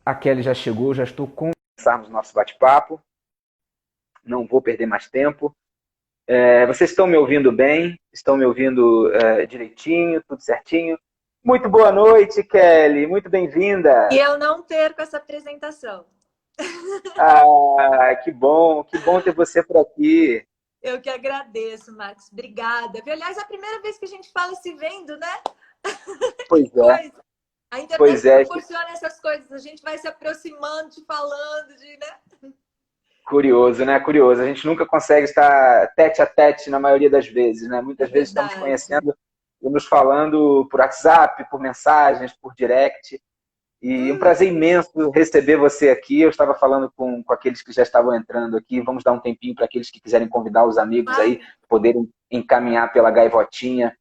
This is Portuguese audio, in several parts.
A Kelly já chegou, já estou começarmos o nosso bate-papo. Não vou perder mais tempo. Vocês estão me ouvindo bem? Estão me ouvindo direitinho, tudo certinho? Muito boa noite, Kelly. Muito E bem-vinda. eu não perco essa apresentação. Que bom ter você por aqui. Eu que agradeço, Marcos. Obrigada. Aliás, é a primeira vez que a gente fala se vendo, né? Que Pois é, coisa. A pois internet é. proporciona essas coisas. A gente vai se aproximando, te falando, né? Curioso, né? Curioso. A gente nunca consegue estar tete a tete na maioria das vezes, né? É Muitas vezes estamos verdade. conhecendo e nos falando por WhatsApp, por mensagens, por direct. E um prazer Uhum. imenso receber você aqui. Eu estava falando com aqueles que já estavam entrando aqui. Vamos dar um tempinho para aqueles que quiserem convidar os amigos aí, Claro. poderem encaminhar pela gaivotinha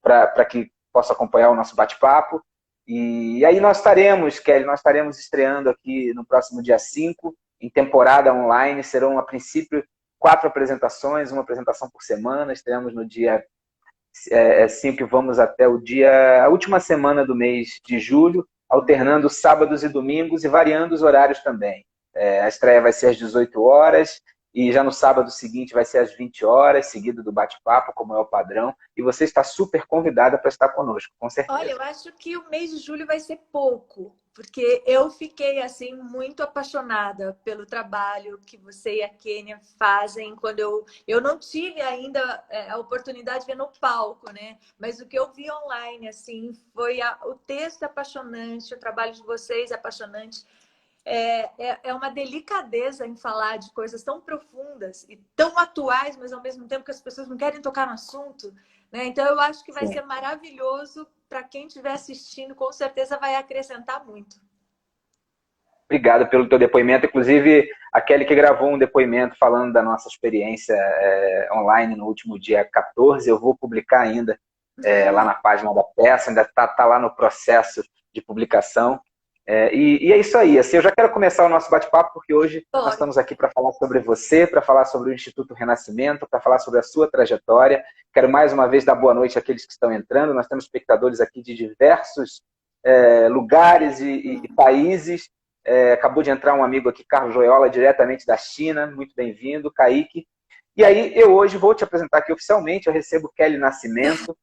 para que possa acompanhar o nosso bate-papo. E aí nós estaremos, Kelly, nós estaremos estreando aqui no próximo dia 5 em temporada online. Serão, a princípio, 4 apresentações, uma apresentação por semana. Estreamos no dia 5 e vamos até a última semana do mês de julho, alternando sábados e domingos e variando os horários também. A estreia vai ser às 18 horas e já no sábado seguinte vai ser às 20 horas, seguido do bate-papo, como é o padrão. E você está super convidada para estar conosco, com Olha, certeza. eu acho que o mês de julho vai ser pouco, porque eu fiquei assim muito apaixonada pelo trabalho que você e a Kênia fazem quando eu não tive ainda a oportunidade de ver no palco, né? Mas o que eu vi online assim foi o texto apaixonante, o trabalho de vocês é apaixonante. É uma delicadeza em falar de coisas tão profundas e tão atuais, mas ao mesmo tempo que as pessoas não querem tocar no assunto, né? Então eu acho que vai Sim. ser maravilhoso para quem estiver assistindo, com certeza vai acrescentar muito. Obrigado pelo teu depoimento. Inclusive, a Kelly que gravou um depoimento falando da nossa experiência online no último dia 14, eu vou publicar ainda lá na página da peça, ainda está lá no processo de publicação. E é isso aí. Assim, eu já quero começar o nosso bate-papo, porque hoje nós Pode. estamos aqui para falar sobre você, para falar sobre o Instituto Renascimento, para falar sobre a sua trajetória. Quero mais uma vez dar boa noite àqueles que estão entrando. Nós temos espectadores aqui de diversos lugares e países. Acabou de entrar um amigo aqui, Carlos Joiola, diretamente da China. Muito bem-vindo, Kaique. E aí, eu hoje vou te apresentar aqui oficialmente. Eu recebo Kelly Nascimento,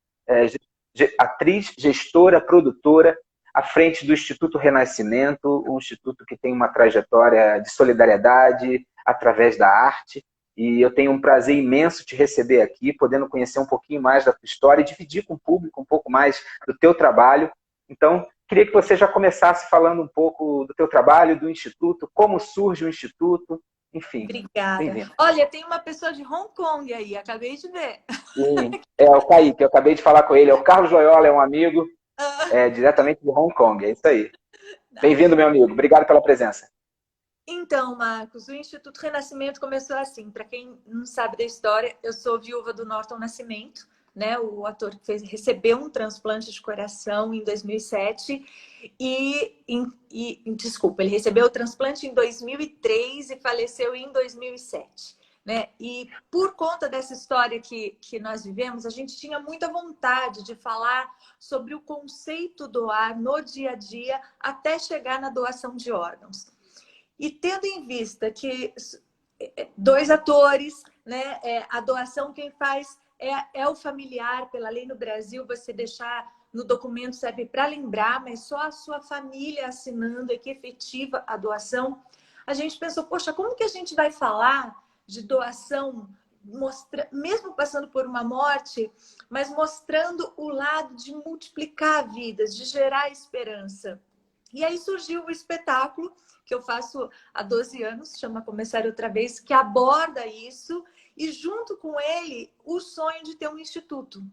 atriz, gestora, produtora, à frente do Instituto Renascimento, um instituto que tem uma trajetória de solidariedade através da arte. E eu tenho um prazer imenso te receber aqui, podendo conhecer um pouquinho mais da tua história e dividir com o público um pouco mais do teu trabalho. Então, queria que você já começasse falando um pouco do teu trabalho, do Instituto, como surge o Instituto, enfim, Obrigada. bem-vindo. Olha, tem uma pessoa de Hong Kong aí, acabei de ver. Sim, é o Kaique, eu acabei de falar com ele, é o Carlos Joiola, é um amigo, diretamente de Hong Kong, é isso aí. Bem-vindo, meu amigo, obrigado pela presença. Então, Marcos, o Instituto Renascimento começou assim. Para quem não sabe da história, eu sou viúva do Norton Nascimento, né? O ator que recebeu um transplante de coração em 2007 desculpa, ele recebeu o transplante em 2003 e faleceu em 2007. Né? E por conta dessa história que nós vivemos, a gente tinha muita vontade de falar sobre o conceito doar no dia a dia até chegar na doação de órgãos. E tendo em vista que dois atores, né, a doação quem faz é o familiar, pela lei no Brasil, você deixar no documento serve para lembrar, mas só a sua família assinando é que efetiva a doação. A gente pensou, poxa, como que a gente vai falar de doação, mesmo passando por uma morte, mas mostrando o lado de multiplicar vidas, de gerar esperança. E aí surgiu o espetáculo que eu faço há 12 anos, chama Começar Outra Vez, que aborda isso e junto com ele o sonho de ter um instituto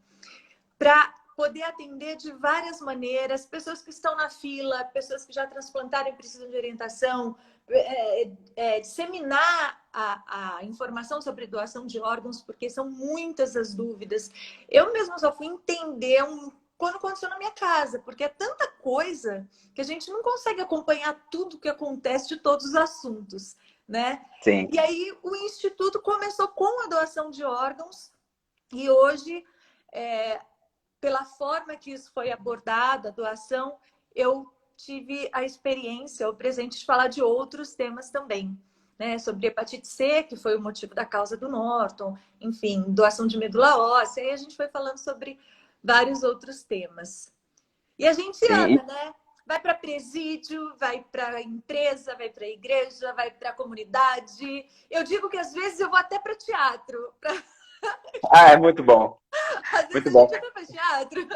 para poder atender de várias maneiras, pessoas que estão na fila, pessoas que já transplantaram e precisam de orientação, disseminar a informação sobre doação de órgãos, porque são muitas as dúvidas. Eu mesma só fui entender quando aconteceu na minha casa, porque é tanta coisa que a gente não consegue acompanhar tudo que acontece de todos os assuntos, né? Sim. E aí o Instituto começou com a doação de órgãos e hoje, pela forma que isso foi abordado, a doação, eu tive a experiência, o presente de falar de outros temas também, né? Sobre hepatite C, que foi o motivo da causa do Norton, enfim, doação de medula óssea, e a gente foi falando sobre vários outros temas. E a gente Sim. anda, né? Vai para presídio, vai para empresa, vai para igreja, vai para comunidade. Eu digo que às vezes eu vou até para teatro. Ah, é muito bom. Às vezes Muito a bom. gente vai para teatro.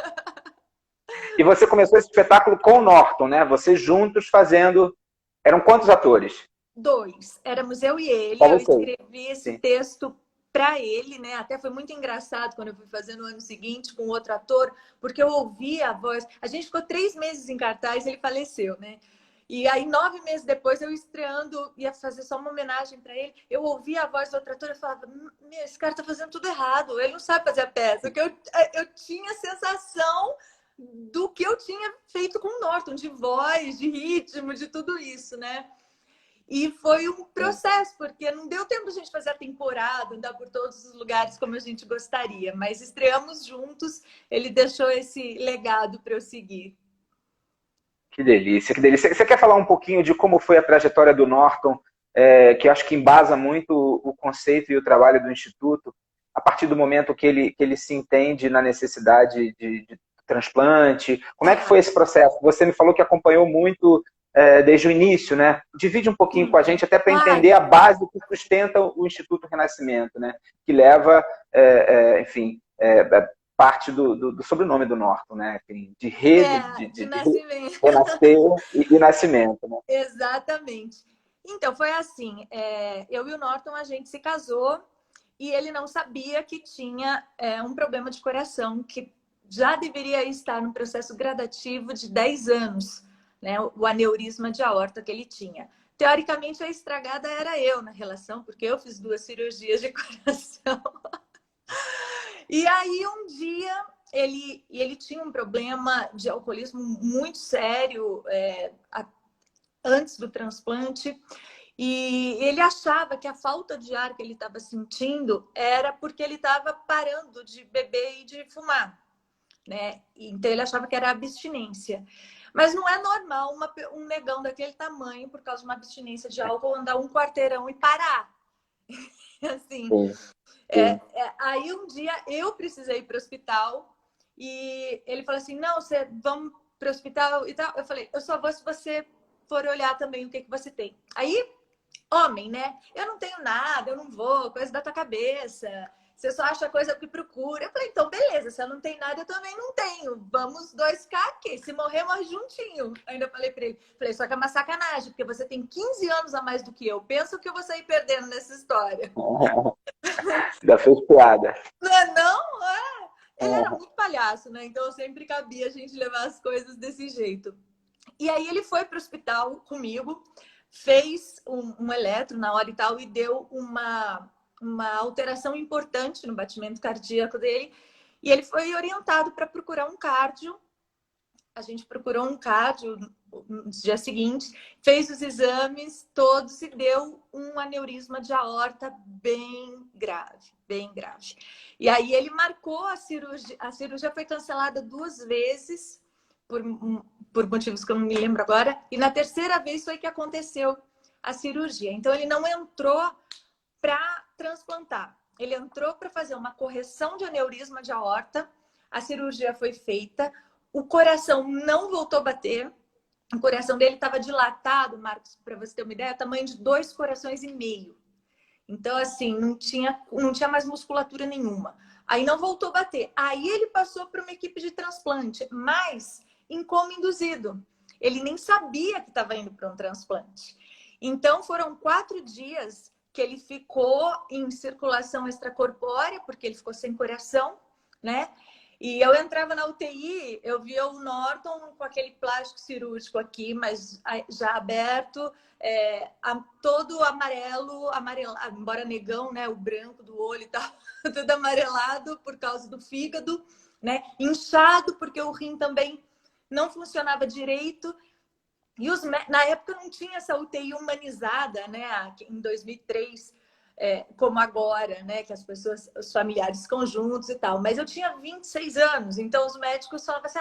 E você começou esse espetáculo com o Norton, né? Vocês juntos fazendo... Eram quantos atores? 2. Éramos eu e ele. Só Eu vocês. escrevi esse Sim. texto para ele, né? Até foi muito engraçado quando eu fui fazer no ano seguinte com outro ator, porque eu ouvi a voz. A gente ficou 3 meses em cartaz, ele faleceu, né? E aí, 9 meses depois, eu estreando, ia fazer só uma homenagem para ele, eu ouvi a voz do outro ator e falava, esse cara tá fazendo tudo errado, ele não sabe fazer a peça. Porque eu tinha a sensação do que eu tinha feito com o Norton, de voz, de ritmo, de tudo isso, né? E foi um processo, porque não deu tempo de a gente fazer a temporada, andar por todos os lugares como a gente gostaria, mas estreamos juntos, ele deixou esse legado para eu seguir. Que delícia, que delícia. Você quer falar um pouquinho de como foi a trajetória do Norton, que eu acho que embasa muito o conceito e o trabalho do Instituto, a partir do momento que ele se entende na necessidade de transplante? Como é que foi esse processo? Você me falou que acompanhou muito desde o início, né? Divide um pouquinho com a gente, até para entender a base que sustenta o Instituto Renascimento, né? Que leva, enfim, parte do sobrenome do Norton, né? De rede, De nascimento. renascer e nascimento, né? Exatamente. Então, foi assim, eu e o Norton, a gente se casou e ele não sabia que tinha um problema de coração, que já deveria estar no processo gradativo de 10 anos, né? O aneurisma de aorta que ele tinha. Teoricamente, a estragada era eu na relação, porque eu fiz 2 cirurgias de coração. E aí, um dia, ele tinha um problema de alcoolismo muito sério antes do transplante. E ele achava que a falta de ar que ele estava sentindo era porque ele estava parando de beber e de fumar, né? Então, ele achava que era abstinência. Mas não é normal um negão daquele tamanho, por causa de uma abstinência de álcool, andar um quarteirão e parar. Assim, aí um dia eu precisei ir para o hospital e ele falou assim, não, vamos para o hospital e tal. Eu falei, eu só vou se você for olhar também o que você tem. Aí, homem, né? Eu não tenho nada, eu não vou, coisa da tua cabeça. Você só acha coisa que procura. Eu falei, então beleza, se eu não tenho nada, eu também não tenho. Vamos 2K aqui. Se morrer, morre juntinho. Ainda falei pra ele. Falei, só que é uma sacanagem, porque você tem 15 anos a mais do que eu. Pensa o que eu vou sair perdendo nessa história. Ainda fez piada. Não é não? Ele era muito palhaço, né? Então sempre cabia a gente levar as coisas desse jeito. E aí ele foi pro hospital comigo, fez um eletro na hora e tal, e deu uma alteração importante no batimento cardíaco dele. E ele foi orientado para procurar um cardio. A gente procurou um cardio no dia seguinte, fez os exames todos e deu um aneurisma de aorta bem grave, bem grave. E aí ele marcou a cirurgia. A cirurgia foi cancelada 2 vezes, por motivos que eu não me lembro agora. E na terceira vez foi que aconteceu a cirurgia. Então, ele não entrou para transplantar. Ele entrou para fazer uma correção de aneurisma de aorta. A cirurgia foi feita. O coração não voltou a bater. O coração dele estava dilatado, Marcos, para você ter uma ideia, tamanho de 2 corações e meio. Então, assim, não tinha mais musculatura nenhuma. Aí não voltou a bater. Aí ele passou para uma equipe de transplante, mas em coma induzido. Ele nem sabia que estava indo para um transplante. Então, foram 4 dias que ele ficou em circulação extracorpórea, porque ele ficou sem coração, né? E eu entrava na UTI, eu via o Norton com aquele plástico cirúrgico aqui, mas já aberto, todo amarelo, embora negão, né? O branco do olho e tal, tudo amarelado por causa do fígado, né? Inchado, porque o rim também não funcionava direito. E na época não tinha essa UTI humanizada, né? Em 2003, como agora, né? Que as pessoas, os familiares ficam juntos e tal. Mas eu tinha 26 anos, então os médicos falavam assim,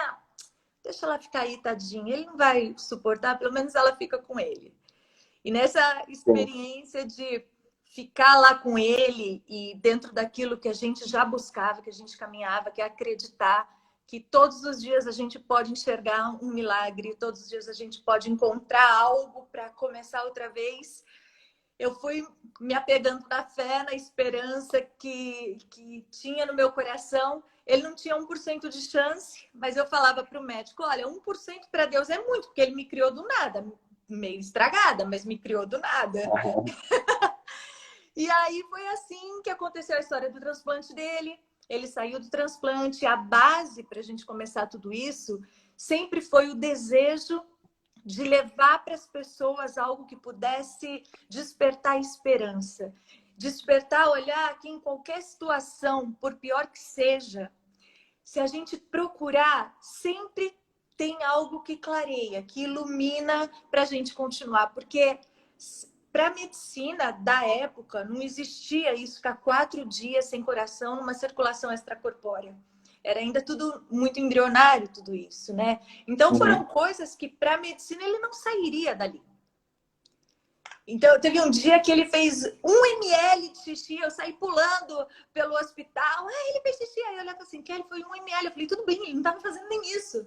deixa ela ficar aí, tadinha, ele não vai suportar, pelo menos ela fica com ele. E nessa Sim. experiência de ficar lá com ele e dentro daquilo que a gente já buscava, que a gente caminhava, que é acreditar que todos os dias a gente pode enxergar um milagre, todos os dias a gente pode encontrar algo para começar outra vez. Eu fui me apegando na fé, na esperança que tinha no meu coração. Ele não tinha 1% de chance, mas eu falava para o médico, olha, 1% para Deus é muito, porque ele me criou do nada, meio estragada, mas me criou do nada. E aí foi assim que aconteceu a história do transplante dele. Ele saiu do transplante. A base para a gente começar tudo isso sempre foi o desejo de levar para as pessoas algo que pudesse despertar esperança. Despertar, olhar que em qualquer situação, por pior que seja, se a gente procurar, sempre tem algo que clareia, que ilumina para a gente continuar. Porque para a medicina da época, não existia isso, ficar 4 dias sem coração, uma circulação extracorpórea. Era ainda tudo muito embrionário, tudo isso, né? Então, foram coisas que, para a medicina, ele não sairia dali. Então, teve um dia que ele fez 1 ml de xixi, eu saí pulando pelo hospital. Ah, ele fez xixi. Aí eu olhava assim, Kelly, foi 1 ml. Eu falei, tudo bem, ele não estava fazendo nem isso.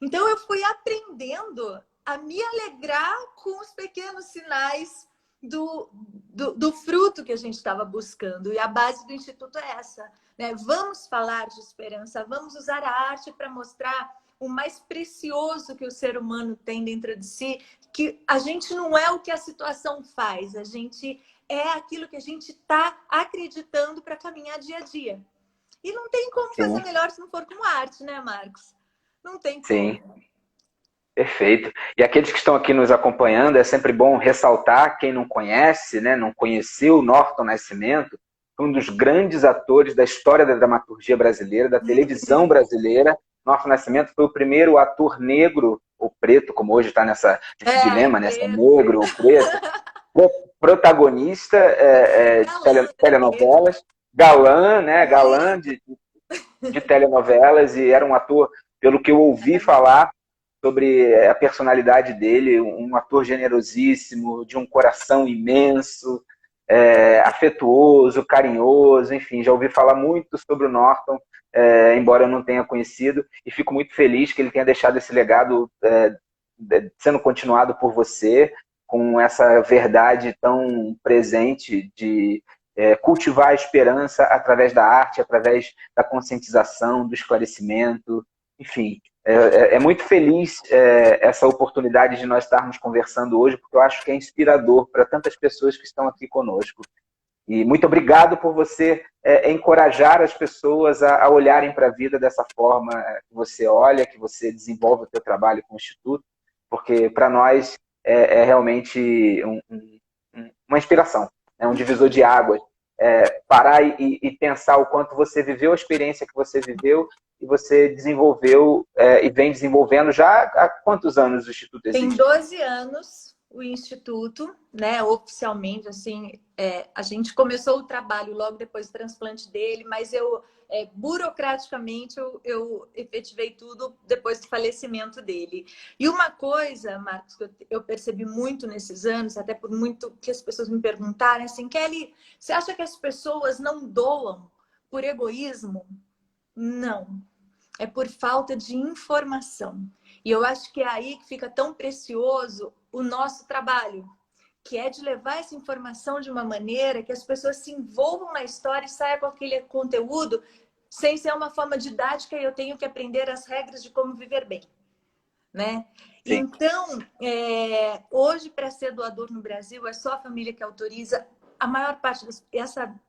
Então, eu fui aprendendo a me alegrar com os pequenos sinais do fruto que a gente estava buscando. E a base do Instituto é essa, né? Vamos falar de esperança, vamos usar a arte para mostrar o mais precioso que o ser humano tem dentro de si, que a gente não é o que a situação faz, a gente é aquilo que a gente está acreditando para caminhar dia a dia. E não tem como fazer melhor se não for com arte, né, Marcos? Não tem como. Sim. Perfeito. E aqueles que estão aqui nos acompanhando, é sempre bom ressaltar, quem não conhece, né, não conheceu Norton Nascimento, um dos grandes atores da história da dramaturgia brasileira, da televisão brasileira. Norton Nascimento foi o primeiro ator negro ou preto, como hoje está nesse dilema, né, se é negro ou preto, protagonista de telenovelas, galã, né, galã de telenovelas, e era um ator, pelo que eu ouvi falar, sobre a personalidade dele, um ator generosíssimo, de um coração imenso, afetuoso, carinhoso, enfim, já ouvi falar muito sobre o Norton, embora eu não tenha conhecido, e fico muito feliz que ele tenha deixado esse legado sendo continuado por você, com essa verdade tão presente de cultivar a esperança através da arte, através da conscientização, do esclarecimento, enfim. É muito feliz essa oportunidade de nós estarmos conversando hoje, porque eu acho que é inspirador para tantas pessoas que estão aqui conosco. E muito obrigado por você encorajar as pessoas a olharem para a vida dessa forma que você olha, que você desenvolve o seu trabalho com o Instituto, porque para nós é realmente uma inspiração, é um divisor de águas. Parar e pensar o quanto você viveu a experiência que você viveu e você desenvolveu e vem desenvolvendo já há quantos anos o Instituto existe? Tem 12 anos o Instituto, né, oficialmente, assim, a gente começou o trabalho logo depois do transplante dele, mas burocraticamente eu efetivei tudo depois do falecimento dele. E uma coisa, Marcos, que eu percebi muito nesses anos, até por muito que as pessoas me perguntarem, assim, Kelly, você acha que as pessoas não doam por egoísmo? Não. É por falta de informação. E eu acho que é aí que fica tão precioso o nosso trabalho, que é de levar essa informação de uma maneira que as pessoas se envolvam na história e saiam com aquele conteúdo sem ser uma forma didática e eu tenho que aprender as regras de como viver bem, né? Sim. Então, hoje, para ser doador no Brasil, é só a família que autoriza. A maior parte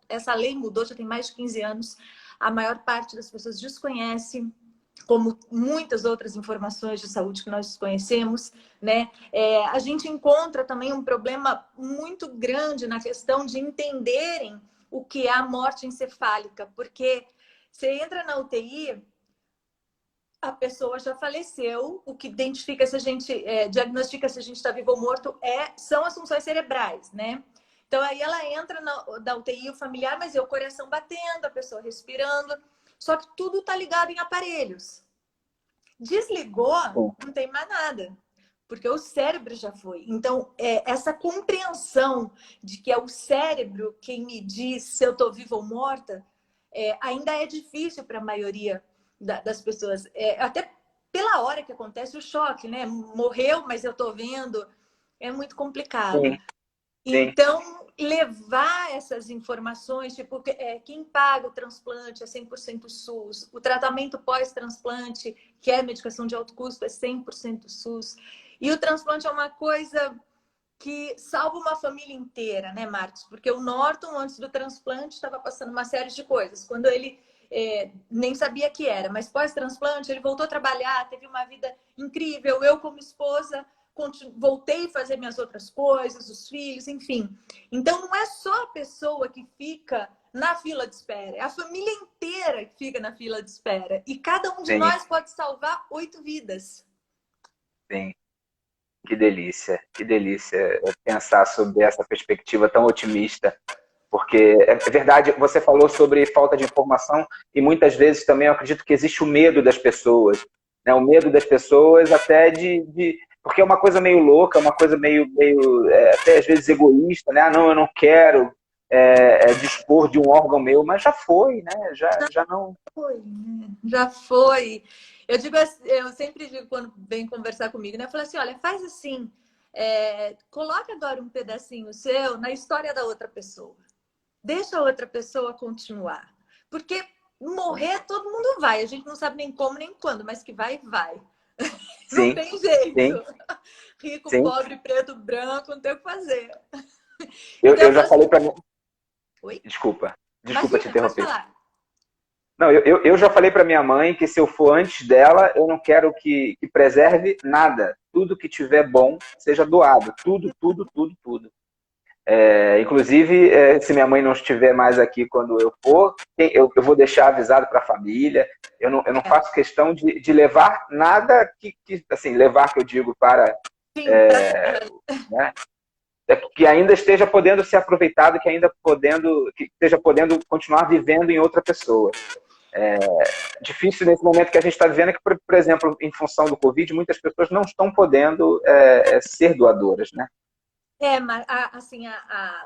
essa lei mudou, já tem mais de 15 anos. A maior parte das pessoas desconhece, como muitas outras informações de saúde que nós desconhecemos, né? A gente encontra também um problema muito grande na questão de entenderem o que é a morte encefálica, porque você entra na UTI, a pessoa já faleceu, o que identifica se a gente diagnostica se a gente está vivo ou morto são as funções cerebrais, né? Então aí ela entra na UTI, o familiar, mas é o coração batendo, a pessoa respirando, só que tudo está ligado em aparelhos. Desligou, Bom, não tem mais nada. Porque o cérebro já foi. Então, essa compreensão de que é o cérebro quem me diz se eu estou viva ou morta, ainda é difícil para a maioria das pessoas. Até pela hora que acontece o choque, né? Morreu, mas eu estou vendo. É muito complicado. sim, sim, Então, levar essas informações, tipo, quem paga o transplante é 100% SUS, o tratamento pós-transplante, que é medicação de alto custo, é 100% SUS. E o transplante é uma coisa que salva uma família inteira, né, Marcos? Porque o Norton, antes do transplante, estava passando uma série de coisas. Quando ele nem sabia que era, mas pós-transplante, ele voltou a trabalhar, teve uma vida incrível. Eu, como esposa, voltei a fazer minhas outras coisas, os filhos, enfim. Então, não é só a pessoa que fica na fila de espera, é a família inteira que fica na fila de espera. E cada um de sim, nós pode salvar 8 vidas. sim. Que delícia pensar sobre essa perspectiva tão otimista. Porque é verdade, você falou sobre falta de informação e muitas vezes também eu acredito que existe o medo das pessoas, né? O medo das pessoas até porque é uma coisa meio louca, uma coisa meio até às vezes egoísta, né? Ah, não, eu não quero dispor de um órgão meu, mas já foi, né? Já não. Foi, né? Já foi. Eu sempre digo quando vem conversar comigo, né? Eu falo assim, olha, faz assim, coloca agora um pedacinho seu na história da outra pessoa. Deixa a outra pessoa continuar. Porque morrer todo mundo vai. A gente não sabe nem como nem quando, mas que vai, vai. Não Sim, tem jeito. sim, Rico, sim. pobre, preto, branco, não tem o que fazer. Eu, Então eu eu já falo falei assim, para mim. oi? Desculpa te Imagina, pode interromper. falar. Não, eu já falei para minha mãe que se eu for antes dela, eu não quero que preserve nada. Tudo que tiver bom seja doado. Tudo, tudo, tudo, tudo. Inclusive, se minha mãe não estiver mais aqui quando eu for, eu vou deixar avisado para a família. Eu não faço questão de levar nada assim, levar que eu digo para, Sim, né, que ainda esteja podendo ser aproveitado, que esteja podendo continuar vivendo em outra pessoa. Difícil nesse momento que a gente está vivendo é que, por exemplo, em função do Covid, muitas pessoas não estão podendo ser doadoras, né? Mas assim,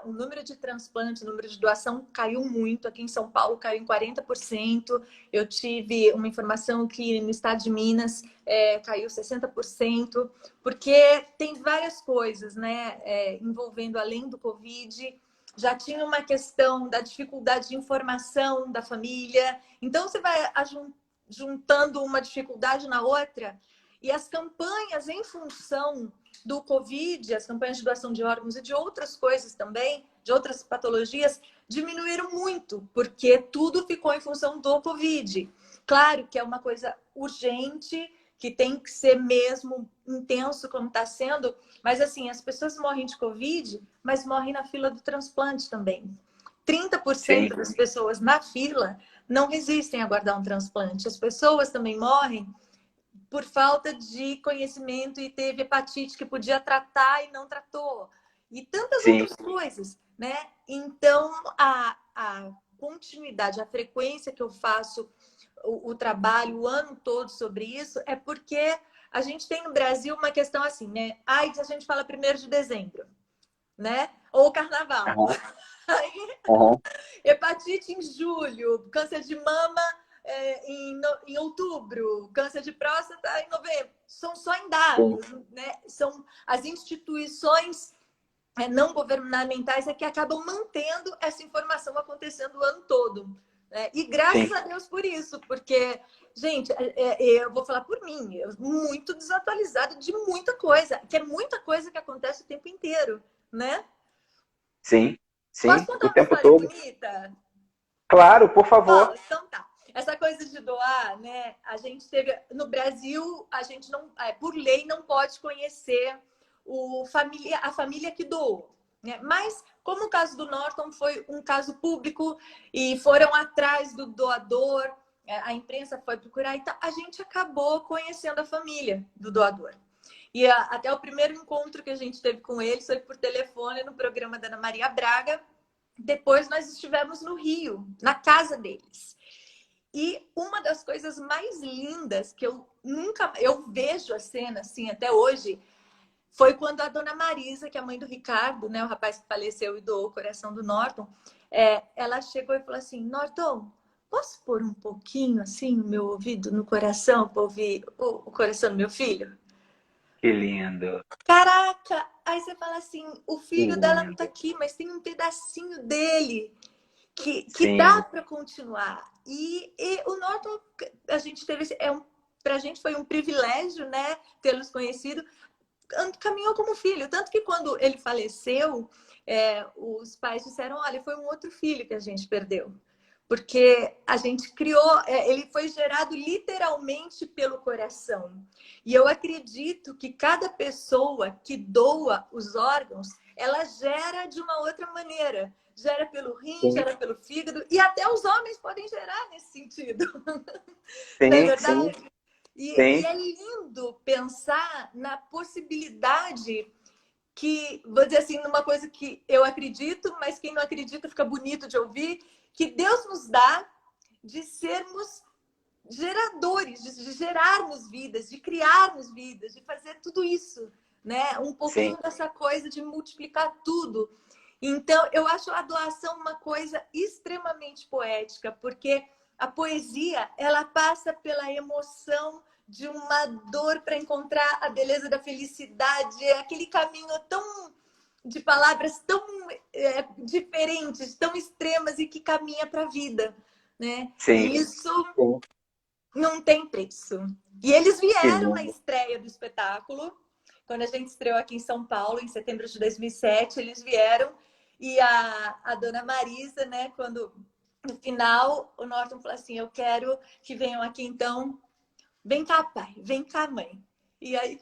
o número de transplante, o número de doação caiu muito. Aqui em São Paulo caiu em 40%. Eu tive uma informação que no estado de Minas caiu 60%, porque tem várias coisas, né, envolvendo além do Covid. Já tinha uma questão da dificuldade de informação da família. Então, você vai juntando uma dificuldade na outra. E as campanhas em função do Covid, as campanhas de doação de órgãos e de outras coisas também, de outras patologias, diminuíram muito, porque tudo ficou em função do Covid. Claro que é uma coisa urgente, que tem que ser mesmo intenso como está sendo, mas assim, as pessoas morrem de Covid, mas morrem na fila do transplante também. 30% Sim, das pessoas na fila não resistem a aguardar um transplante. As pessoas também morrem por falta de conhecimento e teve hepatite que podia tratar e não tratou. E tantas sim, outras coisas, né? Então, a continuidade, a frequência que eu faço o trabalho o ano todo sobre isso é porque a gente tem no Brasil uma questão assim, né? AIDS a gente fala 1º de dezembro, né? Ou carnaval. uhum, Aí, uhum, hepatite em julho, câncer de mama em outubro, câncer de próstata em novembro. São só em sim, dados, né? São as instituições não governamentais que acabam mantendo essa informação acontecendo o ano todo. Né? E graças sim, a Deus por isso, porque, gente, eu vou falar por mim, eu muito desatualizada de muita coisa, que é muita coisa que acontece o tempo inteiro, né? sim, Posso sim, o contar uma tempo história todo. bonita? Claro, por favor. Posso? Então tá. Essa coisa de doar, né? A gente teve no Brasil, a gente não, por lei, não pode conhecer a família que doou, né? Mas como o caso do Norton foi um caso público e foram atrás do doador, a imprensa foi procurar, então a gente acabou conhecendo a família do doador. E até o primeiro encontro que a gente teve com eles foi por telefone no programa da Ana Maria Braga. Depois nós estivemos no Rio, na casa deles. E uma das coisas mais lindas que eu nunca... Eu vejo a cena, assim, até hoje, foi quando a dona Marisa, que é a mãe do Ricardo, né, o rapaz que faleceu e doou o coração do Norton, ela chegou e falou assim, Norton, posso pôr um pouquinho, assim, o meu ouvido no coração para ouvir o coração do meu filho? Que lindo. Caraca! Aí você fala assim, o Que filho dela não tá lindo. aqui, mas tem um pedacinho dele que dá Sim, para continuar. E o Norton, a gente teve... Pra gente foi um privilégio, né, tê-los conhecido. Caminhou como filho. Tanto que quando ele faleceu, os pais disseram, olha, foi um outro filho que a gente perdeu. Porque a gente criou, ele foi gerado literalmente pelo coração. E eu acredito que cada pessoa que doa os órgãos, ela gera de uma outra maneira. Gera pelo rim, sim, gera pelo fígado, e até os homens podem gerar nesse sentido. Não é sim, sim, verdade? E sim, é lindo pensar na possibilidade que, vou dizer assim, numa coisa que eu acredito, mas quem não acredita fica bonito de ouvir, que Deus nos dá de sermos geradores, de gerarmos vidas, de criarmos vidas, de fazer tudo isso, né? Um sim, pouquinho dessa coisa de multiplicar tudo. Então, eu acho a doação uma coisa extremamente poética, porque a poesia, ela passa pela emoção de uma dor para encontrar a beleza da felicidade, é aquele caminho tão de palavras tão diferentes, tão extremas e que caminha para a vida, né? sim, E isso sim. não tem preço. E eles Que vieram na lindo. estreia do espetáculo, quando a gente estreou aqui em São Paulo, em setembro de 2007, eles vieram e a dona Marisa, né, quando no final o Norton falou assim, eu quero que venham aqui então, vem cá pai, vem cá mãe. E aí,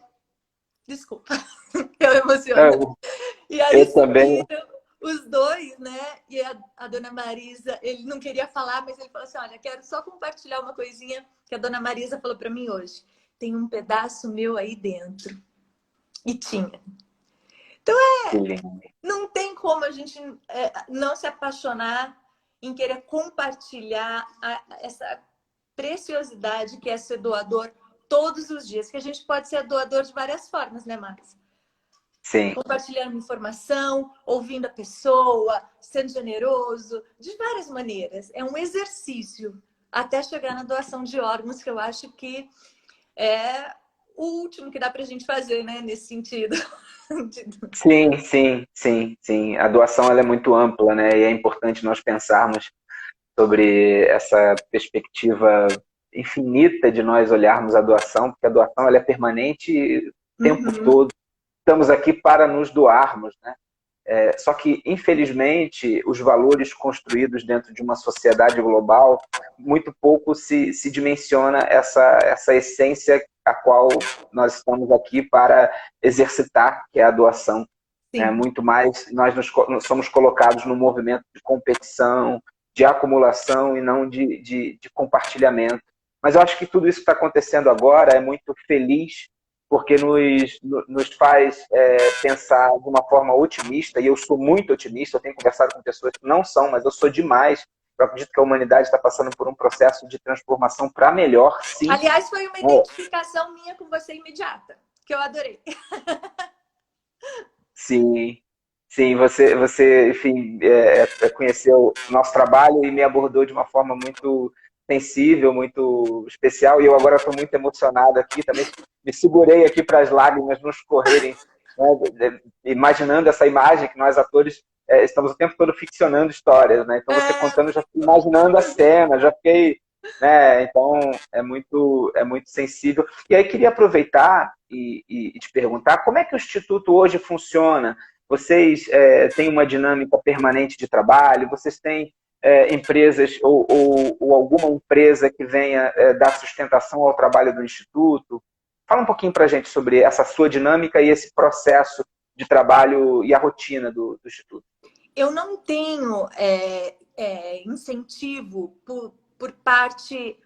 desculpa, eu emociono. Eu, E aí eu também. subiram os dois, né? E a dona Marisa, ele não queria falar, mas ele falou assim: olha, quero só compartilhar uma coisinha que a dona Marisa falou para mim hoje. Tem um pedaço meu aí dentro. E tinha. Então, Que lindo. não tem como a gente não se apaixonar em querer compartilhar essa preciosidade que é ser doador todos os dias. Que a gente pode ser doador de várias formas, né, Marisa? Sim. Compartilhando informação, ouvindo a pessoa, sendo generoso, de várias maneiras. É um exercício até chegar na doação de órgãos, que eu acho que é o último que dá para a gente fazer, né, nesse sentido. Sim, sim, sim, sim. A doação ela é muito ampla, né? E é importante nós pensarmos sobre essa perspectiva infinita de nós olharmos a doação, porque a doação ela é permanente o tempo Uhum, todo. Estamos aqui para nos doarmos, né? Só que, infelizmente, os valores construídos dentro de uma sociedade global, muito pouco se dimensiona essa essência a qual nós estamos aqui para exercitar, que é a doação. sim. Muito mais, nós somos colocados no movimento de competição, de acumulação e não de compartilhamento. Mas eu acho que tudo isso que está acontecendo agora é muito feliz porque nos faz pensar de uma forma otimista, e eu sou muito otimista, eu tenho conversado com pessoas que não são, mas eu sou demais. Eu acredito que a humanidade está passando por um processo de transformação para melhor, sim. Aliás, foi uma identificação minha com você imediata, que eu adorei. Sim, sim, você enfim, conheceu o nosso trabalho e me abordou de uma forma muito sensível, muito especial, e eu agora estou muito emocionado aqui, também me segurei aqui para as lágrimas não escorrerem, né, imaginando essa imagem que nós atores estamos o tempo todo ficcionando histórias, né? Então você contando, eu já fiquei imaginando a cena, já fiquei, né? Então é muito sensível. E aí queria aproveitar e te perguntar como é que o Instituto hoje funciona? Vocês têm uma dinâmica permanente de trabalho? Vocês têm empresas ou alguma empresa que venha dar sustentação ao trabalho do Instituto? Fala um pouquinho para a gente sobre essa sua dinâmica e esse processo de trabalho e a rotina do Instituto. Eu não tenho incentivo por parte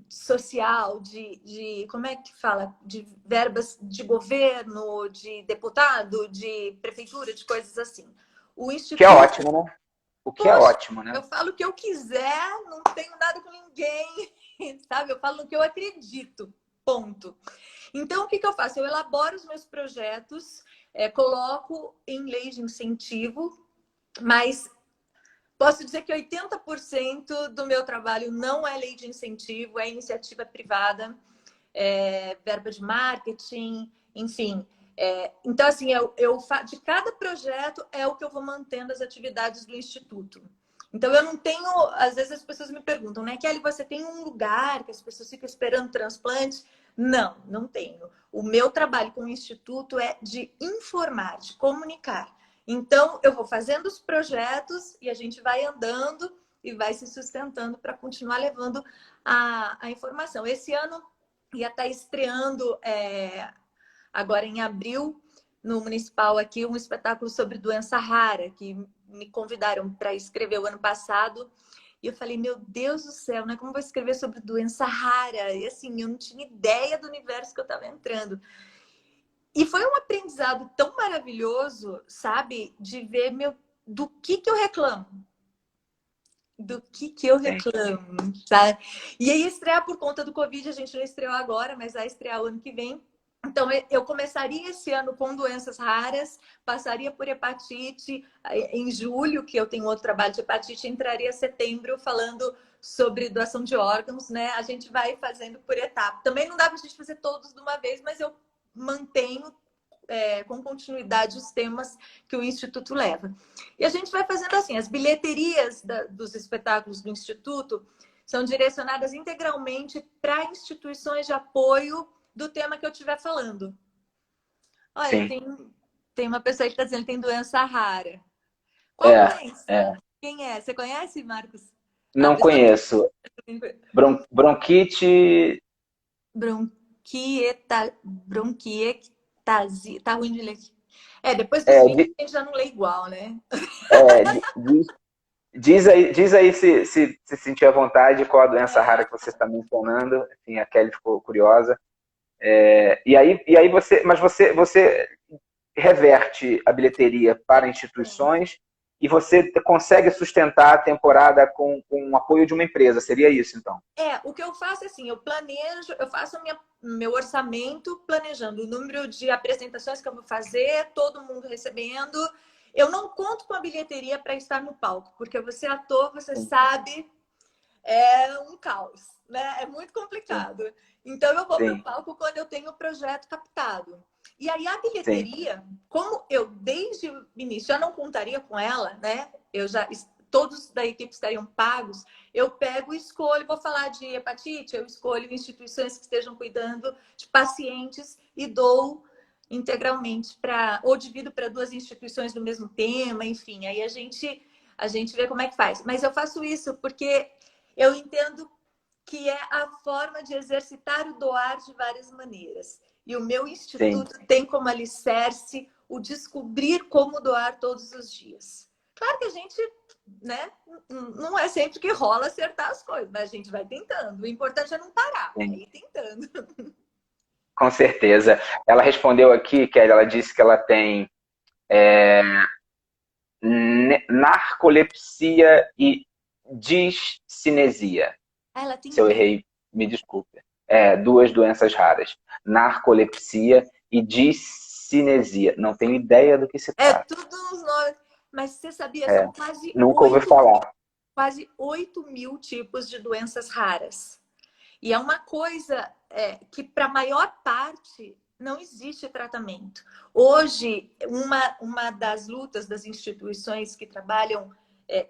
social, como é que fala? De verbas de governo, de deputado, de prefeitura, de coisas assim. O O que é Instituto, ótimo, né? O que é poxa, ótimo, né? eu falo o que eu quiser, não tenho nada com ninguém, sabe? Eu falo no que eu acredito. ponto. Então, o que eu faço? Eu elaboro os meus projetos, coloco em lei de incentivo, mas posso dizer que 80% do meu trabalho não é lei de incentivo, é iniciativa privada, verba de marketing, enfim. Então, assim, de cada projeto é o que eu vou mantendo as atividades do Instituto. Então, eu não tenho... Às vezes as pessoas me perguntam, né? Kelly, você tem um lugar que as pessoas ficam esperando transplante? Não, não tenho. O meu trabalho com o Instituto é de informar, de comunicar. Então, eu vou fazendo os projetos e a gente vai andando e vai se sustentando para continuar levando a informação. Esse ano ia estar estreando, agora em abril, no Municipal aqui, um espetáculo sobre doença rara, que me convidaram para escrever o ano passado. E eu falei, meu Deus do céu, né? Como vou escrever sobre doença rara? E assim, eu não tinha ideia do universo que eu estava entrando. E foi um aprendizado tão maravilhoso, sabe? De ver do que eu reclamo. Do que eu reclamo, tá? E aí estrear por conta do Covid, a gente não estreou agora, mas vai estrear o ano que vem. Então, eu começaria esse ano com doenças raras, passaria por hepatite em julho, que eu tenho outro trabalho de hepatite, entraria em setembro falando sobre doação de órgãos, né? A gente vai fazendo por etapa. Também não dá para a gente fazer todos de uma vez, mas eu mantenho com continuidade os temas que o Instituto leva. E a gente vai fazendo assim, as bilheterias dos espetáculos do Instituto são direcionadas integralmente para instituições de apoio do tema que eu estiver falando. Olha, tem uma pessoa que está dizendo que tem doença rara. Qual doença? Quem é? Você conhece, Marcos? Não conheço. Bronquite... Bronquiectasia. Tá ruim de ler aqui. Depois dos 20, a gente já não lê igual, né? Diz aí se sentir à vontade qual a doença rara que você está mencionando. Enfim, a Kelly ficou curiosa. E aí você reverte a bilheteria para instituições e você consegue sustentar a temporada com o apoio de uma empresa. Seria isso, então? O que eu faço é assim, eu planejo, eu faço meu orçamento planejando o número de apresentações que eu vou fazer, todo mundo recebendo. Eu não conto com a bilheteria para estar no palco, porque você é ator, você sabe, é um caos, né? É muito complicado. Sim. Então, eu vou para o palco quando eu tenho o projeto captado. E aí, a bilheteria, como eu, desde o início, já não contaria com ela, né? Todos da equipe estariam pagos, eu pego e escolho, vou falar de hepatite, eu escolho instituições que estejam cuidando de pacientes e dou integralmente ou divido para 2 instituições do mesmo tema, enfim, aí a gente vê como é que faz. Mas eu faço isso porque eu entendo que é a forma de exercitar o doar de várias maneiras. E o meu instituto tem como alicerce o descobrir como doar todos os dias. Claro que a gente, né, não é sempre que rola acertar as coisas, mas a gente vai tentando. O importante é não parar, é ir tentando. Com certeza. Ela respondeu aqui, Kelly, ela disse que ela tem narcolepsia e discinesia. Ela tem Se eu errei, me desculpe. 2 doenças raras. Narcolepsia e discinesia. Não tenho ideia do que se trata. Tudo uns nomes. Mas você sabia, são quase Nunca ouvi falar. Quase 8.000 tipos de doenças raras. E é uma coisa que, para a maior parte, não existe tratamento. Hoje, uma das lutas das instituições que trabalham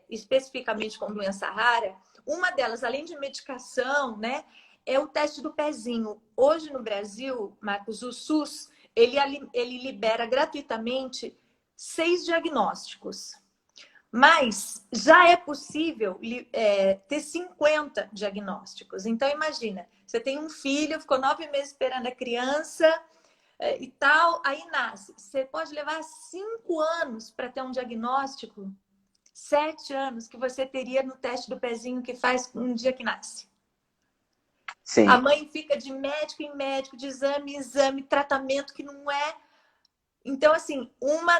especificamente com doença rara, uma delas, além de medicação, né, é o teste do pezinho. Hoje, no Brasil, Marcos, o SUS, ele libera gratuitamente 6 diagnósticos. Mas já é possível ter 50 diagnósticos. Então, imagina, você tem um filho, ficou 9 meses esperando a criança e tal, aí nasce. Você pode levar 5 anos para ter um diagnóstico, 7 anos que você teria no teste do pezinho que faz um dia que nasce. Sim. A mãe fica de médico em médico, de exame em exame, tratamento que não é... Então, assim, uma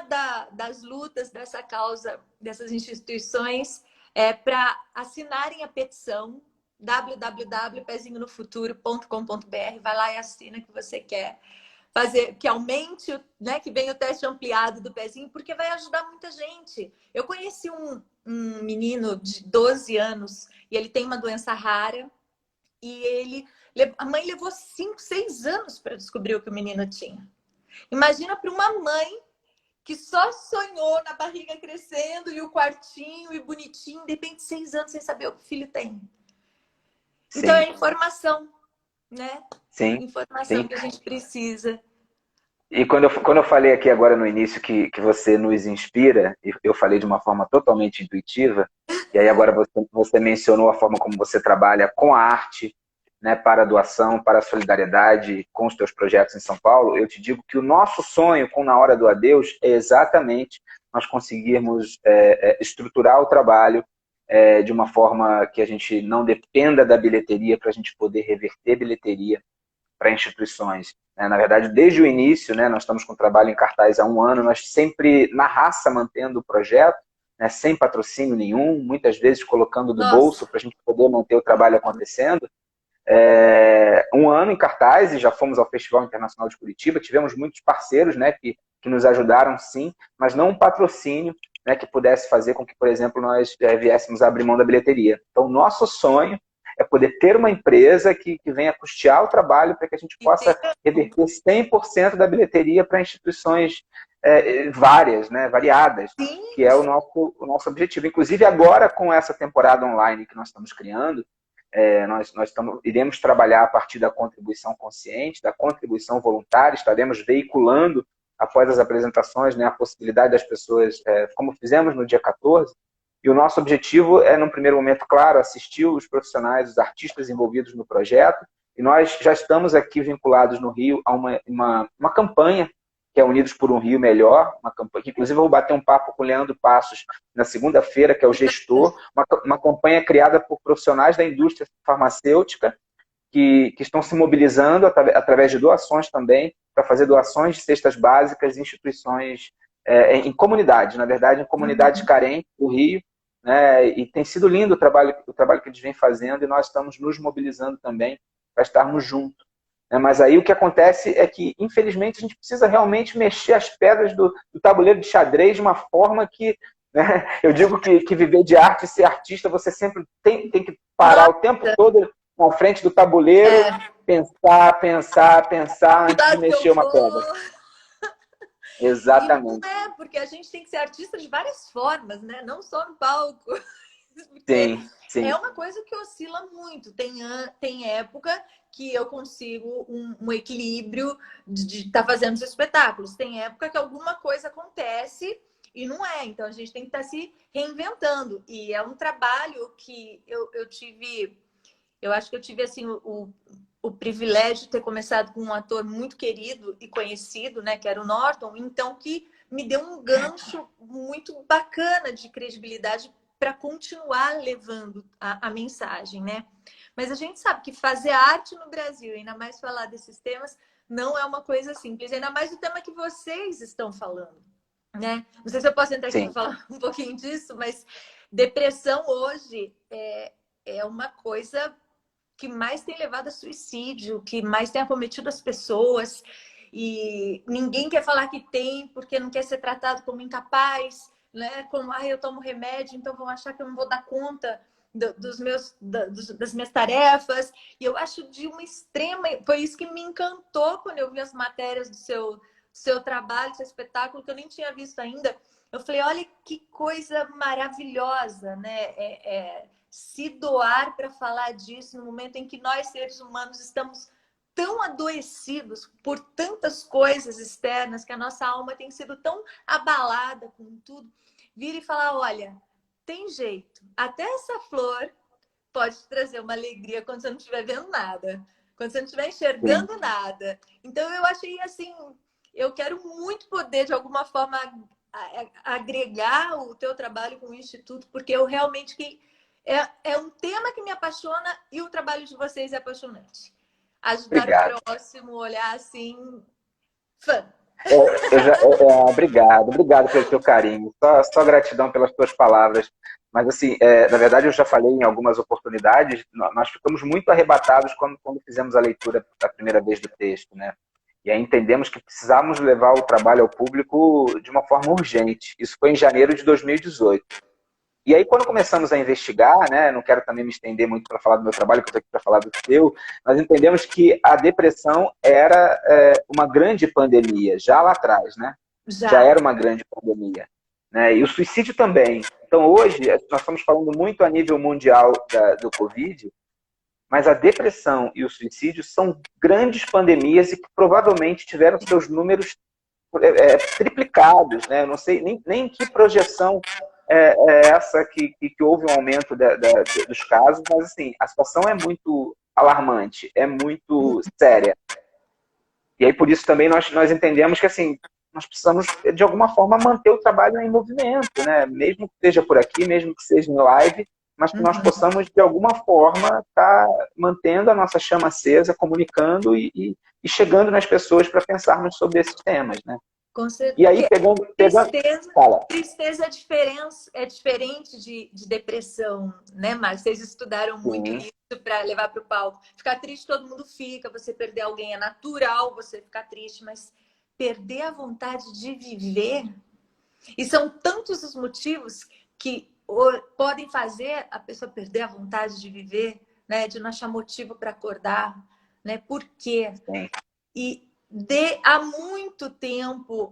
das lutas dessa causa, dessas instituições, é para assinarem a petição www.pezinhonofuturo.com.br. Vai lá e assina que você quer fazer, que aumente, né, que venha o teste ampliado do pezinho, porque vai ajudar muita gente. Eu conheci um menino de 12 anos e ele tem uma doença rara e a mãe levou 5, 6 anos para descobrir o que o menino tinha. Imagina para uma mãe que só sonhou na barriga crescendo e o quartinho e bonitinho, de repente 6 anos sem saber o que o filho tem. Então Sim, é informação, né? sim, Informação sim. que a gente precisa. E quando eu falei aqui agora no início que você nos inspira, e eu falei de uma forma totalmente intuitiva, e aí agora você mencionou a forma como você trabalha com a arte, né, para a doação, para a solidariedade com os teus projetos em São Paulo, eu te digo que o nosso sonho com Na Hora do Adeus é exatamente nós conseguirmos estruturar o trabalho de uma forma que a gente não dependa da bilheteria para a gente poder reverter bilheteria para instituições. Na verdade, desde o início, né, nós estamos com o trabalho em cartaz há 1 ano, nós sempre na raça mantendo o projeto, né, sem patrocínio nenhum, muitas vezes colocando do Nossa, bolso para a gente poder manter o trabalho acontecendo. 1 ano em cartaz e já fomos ao Festival Internacional de Curitiba, tivemos muitos parceiros, né, que nos ajudaram sim, mas não um patrocínio, né, que pudesse fazer com que, por exemplo, nós viéssemos a abrir mão da bilheteria. Então, nosso sonho é poder ter uma empresa que venha custear o trabalho para que a gente possa reverter 100% da bilheteria para instituições várias, né, variadas, sim, que é o nosso objetivo. Inclusive, agora, com essa temporada online que nós estamos criando, iremos trabalhar a partir da contribuição consciente, da contribuição voluntária, estaremos veiculando, após as apresentações, né, a possibilidade das pessoas, como fizemos no dia 14, e o nosso objetivo é, num primeiro momento, claro, assistir os profissionais, os artistas envolvidos no projeto, e nós já estamos aqui vinculados no Rio a uma campanha, que é Unidos por um Rio Melhor, uma campanha que, inclusive, eu vou bater um papo com o Leandro Passos na segunda-feira, que é o gestor, uma campanha criada por profissionais da indústria farmacêutica, que estão se mobilizando através de doações também, para fazer doações de cestas básicas em instituições, em comunidades, na verdade, em comunidades carentes do Rio, né? E tem sido lindo o trabalho que eles vêm fazendo, e nós estamos nos mobilizando também para estarmos juntos. Mas aí o que acontece é que, infelizmente, a gente precisa realmente mexer as pedras do tabuleiro de xadrez de uma forma que, né, eu digo que viver de arte e ser artista, você sempre tem que parar nossa, o tempo todo na frente do tabuleiro, pensar que antes de lado que mexer eu uma pedra. vou? E não Exatamente. é, porque a gente tem que ser artista de várias formas, né? Não só no palco. Porque Sim, é sim, uma coisa que oscila muito. Tem época que eu consigo um equilíbrio de estar fazendo os espetáculos. Tem época que alguma coisa acontece e não é. Então a gente tem que estar se reinventando. E é um trabalho que eu tive. Eu acho que eu tive assim o privilégio de ter começado com um ator muito querido e conhecido, né, que era o Norton, então que me deu um gancho muito bacana de credibilidade para continuar levando a mensagem, né? Mas a gente sabe que fazer arte no Brasil, ainda mais falar desses temas, não é uma coisa simples, ainda mais o tema que vocês estão falando, né? Não sei se eu posso entrar aqui para sim. falar um pouquinho disso, mas depressão hoje é uma coisa que mais tem levado a suicídio, que mais tem acometido as pessoas, e ninguém quer falar que tem porque não quer ser tratado como incapaz, né? Como, eu tomo remédio, então vão achar que eu não vou dar conta das minhas tarefas. E eu acho de uma extrema... Foi isso que me encantou quando eu vi as matérias do seu trabalho, do seu espetáculo, que eu nem tinha visto ainda. Eu falei, olha que coisa maravilhosa, né? Se doar para falar disso no momento em que nós, seres humanos, estamos tão adoecidos por tantas coisas externas, que a nossa alma tem sido tão abalada com tudo. Vir e falar, olha, tem jeito. Até essa flor pode te trazer uma alegria quando você não estiver vendo nada, quando você não estiver Sim. enxergando nada. Então, eu achei assim, eu quero muito poder, de alguma forma, agregar o teu trabalho com o Instituto, porque eu realmente é um tema que me apaixona e o trabalho de vocês é apaixonante. Ajudar o Obrigado. próximo, olhar assim, fã. Obrigado pelo teu carinho. Só gratidão pelas tuas palavras. Mas, assim, na verdade, eu já falei em algumas oportunidades, nós ficamos muito arrebatados quando fizemos a leitura a primeira vez do texto, né? E aí entendemos que precisávamos levar o trabalho ao público de uma forma urgente. Isso foi em janeiro de 2018. E aí, quando começamos a investigar, né, não quero também me estender muito para falar do meu trabalho, que eu estou aqui para falar do teu, nós entendemos que a depressão era uma grande pandemia, já lá atrás, né? Já Já. era uma grande pandemia. Né? E o suicídio também. Então, hoje, nós estamos falando muito a nível mundial do Covid, mas a depressão e o suicídio são grandes pandemias e que provavelmente tiveram seus números triplicados, né? Eu não sei nem que projeção é essa que houve um aumento dos casos, mas assim, a situação é muito alarmante, é muito séria. E aí por isso também nós entendemos que assim, nós precisamos de alguma forma manter o trabalho em movimento, né? Mesmo que seja por aqui, mesmo que seja em live, mas que nós possamos de alguma forma estar mantendo a nossa chama acesa, comunicando e chegando nas pessoas para pensarmos sobre esses temas, né? Com certeza. E aí, Porque pegando... Fala. tristeza é diferente de depressão, né, Marcos? Vocês estudaram muito Sim. isso para levar para o palco. Ficar triste todo mundo fica, você perder alguém é natural, você ficar triste, mas perder a vontade de viver. E são tantos os motivos que podem fazer a pessoa perder a vontade de viver, né? De não achar motivo para acordar, né? Por quê? Sim. E há muito tempo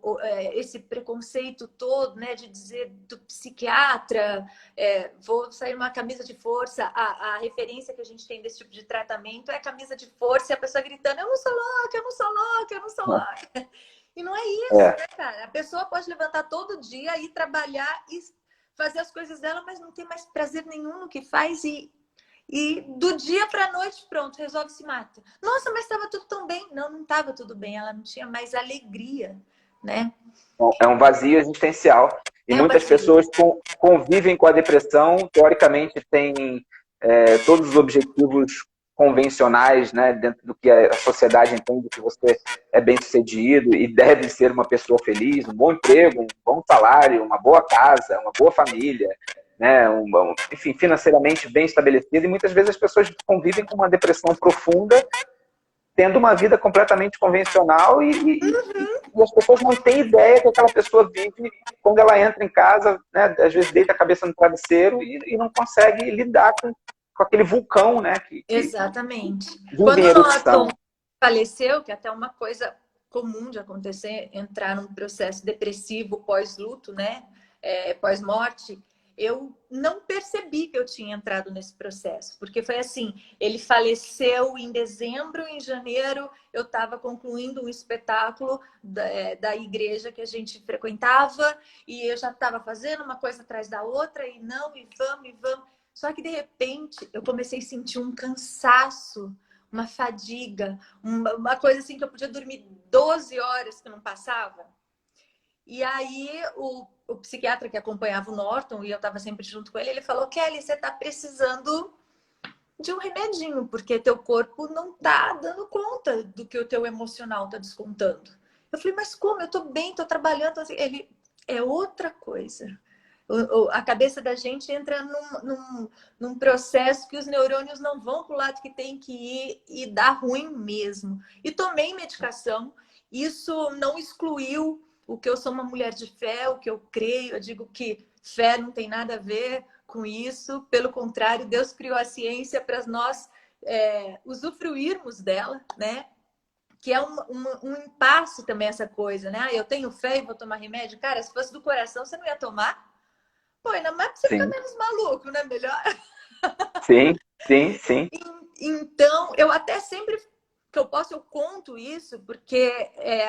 esse preconceito todo, né, de dizer do psiquiatra, vou sair uma camisa de força, a referência que a gente tem desse tipo de tratamento é camisa de força e a pessoa gritando, eu não sou louca, eu não sou louca, eu não sou louca. E não é isso, né, cara? A pessoa pode levantar todo dia, ir trabalhar e fazer as coisas dela, mas não tem mais prazer nenhum no que faz e do dia para a noite, pronto, resolve se mata. Nossa, mas estava tudo tão bem. Não estava tudo bem. Ela não tinha mais alegria, né? É um vazio existencial. E muitas vazio. pessoas convivem com a depressão, teoricamente têm todos os objetivos convencionais, né, dentro do que a sociedade entende que você é bem-sucedido e deve ser uma pessoa feliz, um bom emprego, um bom salário, uma boa casa, uma boa família, né, enfim, financeiramente bem estabelecido. E muitas vezes as pessoas convivem com uma depressão profunda, tendo uma vida completamente convencional e as pessoas não têm ideia que aquela pessoa vive quando ela entra em casa, né, às vezes deita a cabeça no travesseiro e não consegue lidar com aquele vulcão, né? Exatamente. Quando o Norton faleceu, que é até uma coisa comum de acontecer, entrar num processo depressivo pós-luto, né? Pós-morte, eu não percebi que eu tinha entrado nesse processo, porque foi assim, ele faleceu em dezembro, em janeiro eu estava concluindo um espetáculo da igreja que a gente frequentava e eu já estava fazendo uma coisa atrás da outra e vamos. Só que, de repente, eu comecei a sentir um cansaço, uma fadiga, uma coisa assim que eu podia dormir 12 horas que não passava. E aí, o psiquiatra que acompanhava o Norton, e eu estava sempre junto com ele, ele falou, Kelly, você está precisando de um remedinho, porque teu corpo não está dando conta do que o teu emocional está descontando. Eu falei, mas como? Eu estou bem, estou trabalhando. Ele, é outra coisa. A cabeça da gente entra num processo que os neurônios não vão para o lado que tem que ir e dá ruim mesmo. E tomei medicação. Isso não excluiu o que eu sou uma mulher de fé, o que eu creio. Eu digo que fé não tem nada a ver com isso. Pelo contrário, Deus criou a ciência para nós usufruirmos dela, né? Que é um impasse também essa coisa, né? Eu tenho fé e vou tomar remédio. Cara, se fosse do coração, você não ia tomar? Pô, ainda mais pra você ficar menos maluco, né? Melhor. Sim. Então, eu até sempre que eu posso, eu conto isso, porque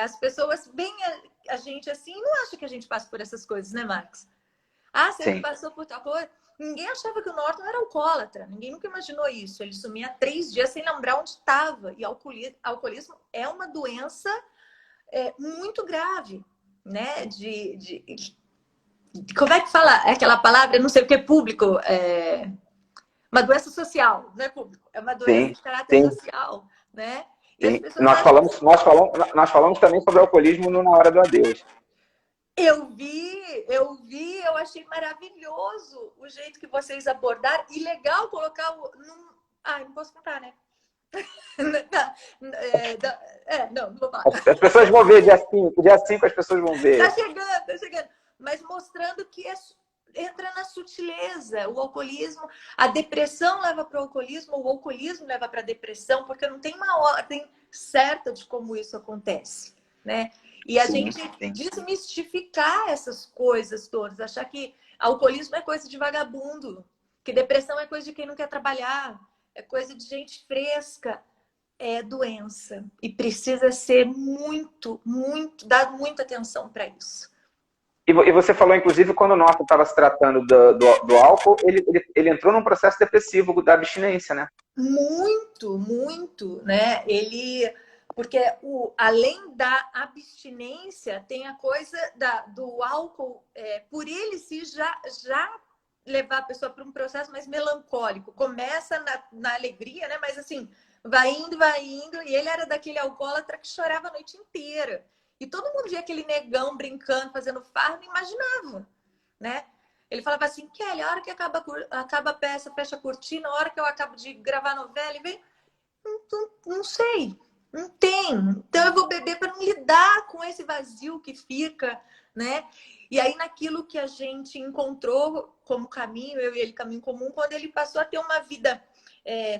as pessoas veem a gente assim, não acham que a gente passa por essas coisas, né, Marcos? Ah, você não passou por tal coisa? Ninguém achava que o Norton era alcoólatra. Ninguém nunca imaginou isso. Ele sumia 3 dias sem lembrar onde estava. E alcoolismo é uma doença muito grave, né? Como é que fala aquela palavra? Eu não sei o que é público. Uma doença social, não é público. É uma doença de caráter social, né? E as Sim. pessoas acham que Nós falamos também sobre o alcoolismo no Na Hora do Adeus. eu achei maravilhoso o jeito que vocês abordaram e legal colocar não posso contar, né? Não vou falar. As pessoas vão ver dia 5 as pessoas vão ver. Tá chegando. Mas mostrando que entra na sutileza. O alcoolismo, a depressão leva para o alcoolismo leva para a depressão, porque não tem uma ordem certa de como isso acontece, né? E a gente desmistificar essas coisas todas, achar que alcoolismo é coisa de vagabundo, que depressão é coisa de quem não quer trabalhar, é coisa de gente fresca. É doença e precisa ser dar muita atenção para isso. E você falou, inclusive, quando o Norton estava se tratando do álcool, ele entrou num processo depressivo da abstinência, né? Muito, né? Porque além da abstinência, tem a coisa do álcool, por ele se já levar a pessoa para um processo mais melancólico. Começa na alegria, né? Mas assim, vai indo, e ele era daquele alcoólatra que chorava a noite inteira. E todo mundo via aquele negão brincando, fazendo farra, não imaginava, né? Ele falava assim, Kelly, a hora que acaba a peça, fecha a cortina, a hora que eu acabo de gravar a novela, e vem, não sei, não tem. Então eu vou beber para não lidar com esse vazio que fica, né? E aí naquilo que a gente encontrou como caminho, eu e ele, caminho comum, quando ele passou a ter uma vida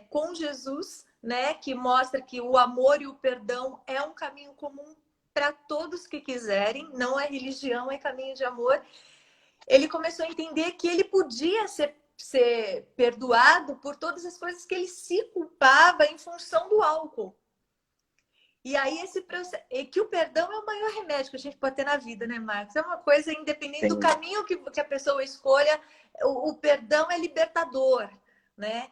com Jesus, né? Que mostra que o amor e o perdão é um caminho comum para todos que quiserem, não é religião, é caminho de amor. Ele começou a entender que ele podia ser perdoado por todas as coisas que ele se culpava em função do álcool. E aí esse processo, que o perdão é o maior remédio que a gente pode ter na vida, né, Marcos? É uma coisa independente do caminho que a pessoa escolha, o perdão é libertador, né?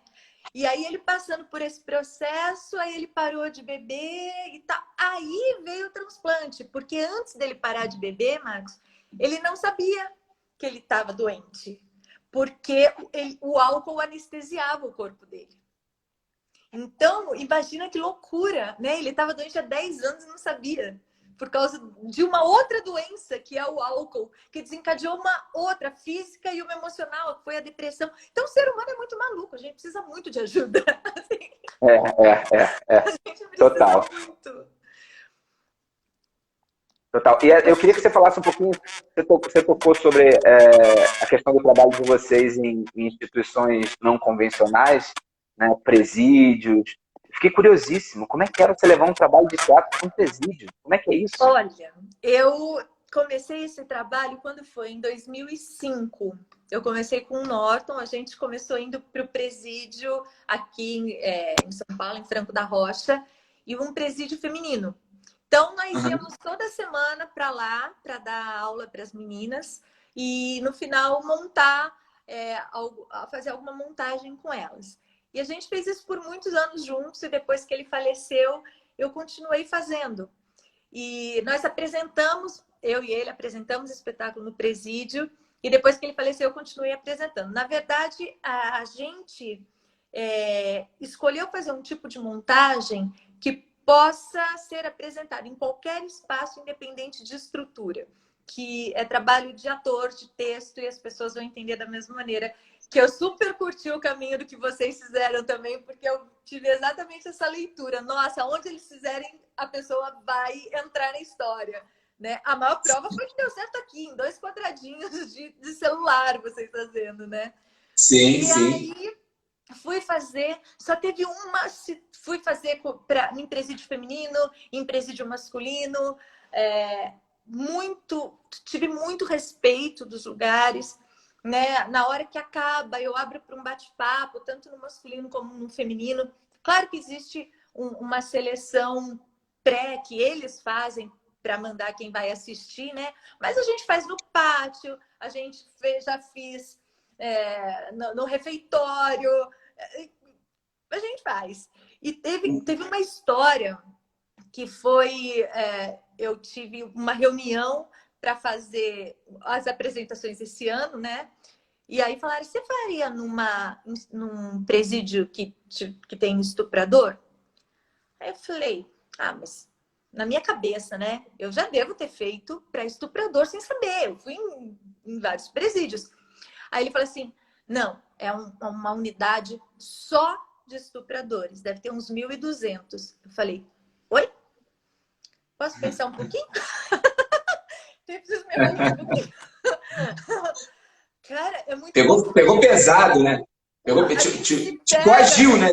E aí ele passando por esse processo, aí ele parou de beber e tal. Aí veio o transplante, porque antes dele parar de beber, Marcos, ele não sabia que ele estava doente, porque o álcool anestesiava o corpo dele. Então, imagina que loucura, né? Ele estava doente há 10 anos e não sabia. Por causa de uma outra doença, que é o álcool, que desencadeou uma outra física e uma emocional, que foi a depressão. Então, o ser humano é muito maluco, a gente precisa muito de ajuda. A gente precisa muito. Total. E eu queria que você falasse um pouquinho, você tocou sobre a questão do trabalho de vocês em instituições não convencionais, né, presídios. Fiquei curiosíssimo. Como é que era você levar um trabalho de teatro para um presídio? Como é que é isso? Olha, eu comecei esse trabalho quando foi? Em 2005. Eu comecei com o Norton, a gente começou indo para o presídio aqui em São Paulo, em Franco da Rocha, e um presídio feminino. Então, nós íamos toda semana para lá, para dar aula para as meninas, e no final fazer alguma montagem com elas. E a gente fez isso por muitos anos juntos, e depois que ele faleceu, eu continuei fazendo. E nós apresentamos, eu e ele apresentamos espetáculo no presídio, e depois que ele faleceu, eu continuei apresentando. Na verdade, a gente escolheu fazer um tipo de montagem que possa ser apresentado em qualquer espaço, independente de estrutura, que é trabalho de ator, de texto, e as pessoas vão entender da mesma maneira, que eu super curti o caminho do que vocês fizeram também, porque eu tive exatamente essa leitura. Nossa, onde eles fizerem, a pessoa vai entrar na história, né? A maior prova foi que deu certo aqui, em 2 quadradinhos de celular, vocês fazendo, né? Sim. Aí fui fazer, só teve fui fazer em presídio feminino, em presídio masculino, tive muito respeito dos lugares, né? Na hora que acaba, eu abro para um bate-papo, tanto no masculino como no feminino. Claro que existe uma seleção pré que eles fazem para mandar quem vai assistir, né? Mas a gente faz no pátio, já fiz no refeitório, a gente faz. E teve uma história que foi... eu tive uma reunião para fazer as apresentações esse ano, né? E aí falaram, você faria num presídio que tem estuprador? Aí eu falei, Ah, mas na minha cabeça, né? Eu já devo ter feito para estuprador sem saber. Eu fui em vários presídios. Aí ele falou assim, não, é uma unidade só de estupradores. Deve ter uns 1.200. Eu falei, oi? Posso pensar um pouquinho? Eu preciso me avaliar um pouquinho. Cara, é muito Pegou pesado, né? Te coagiu, né?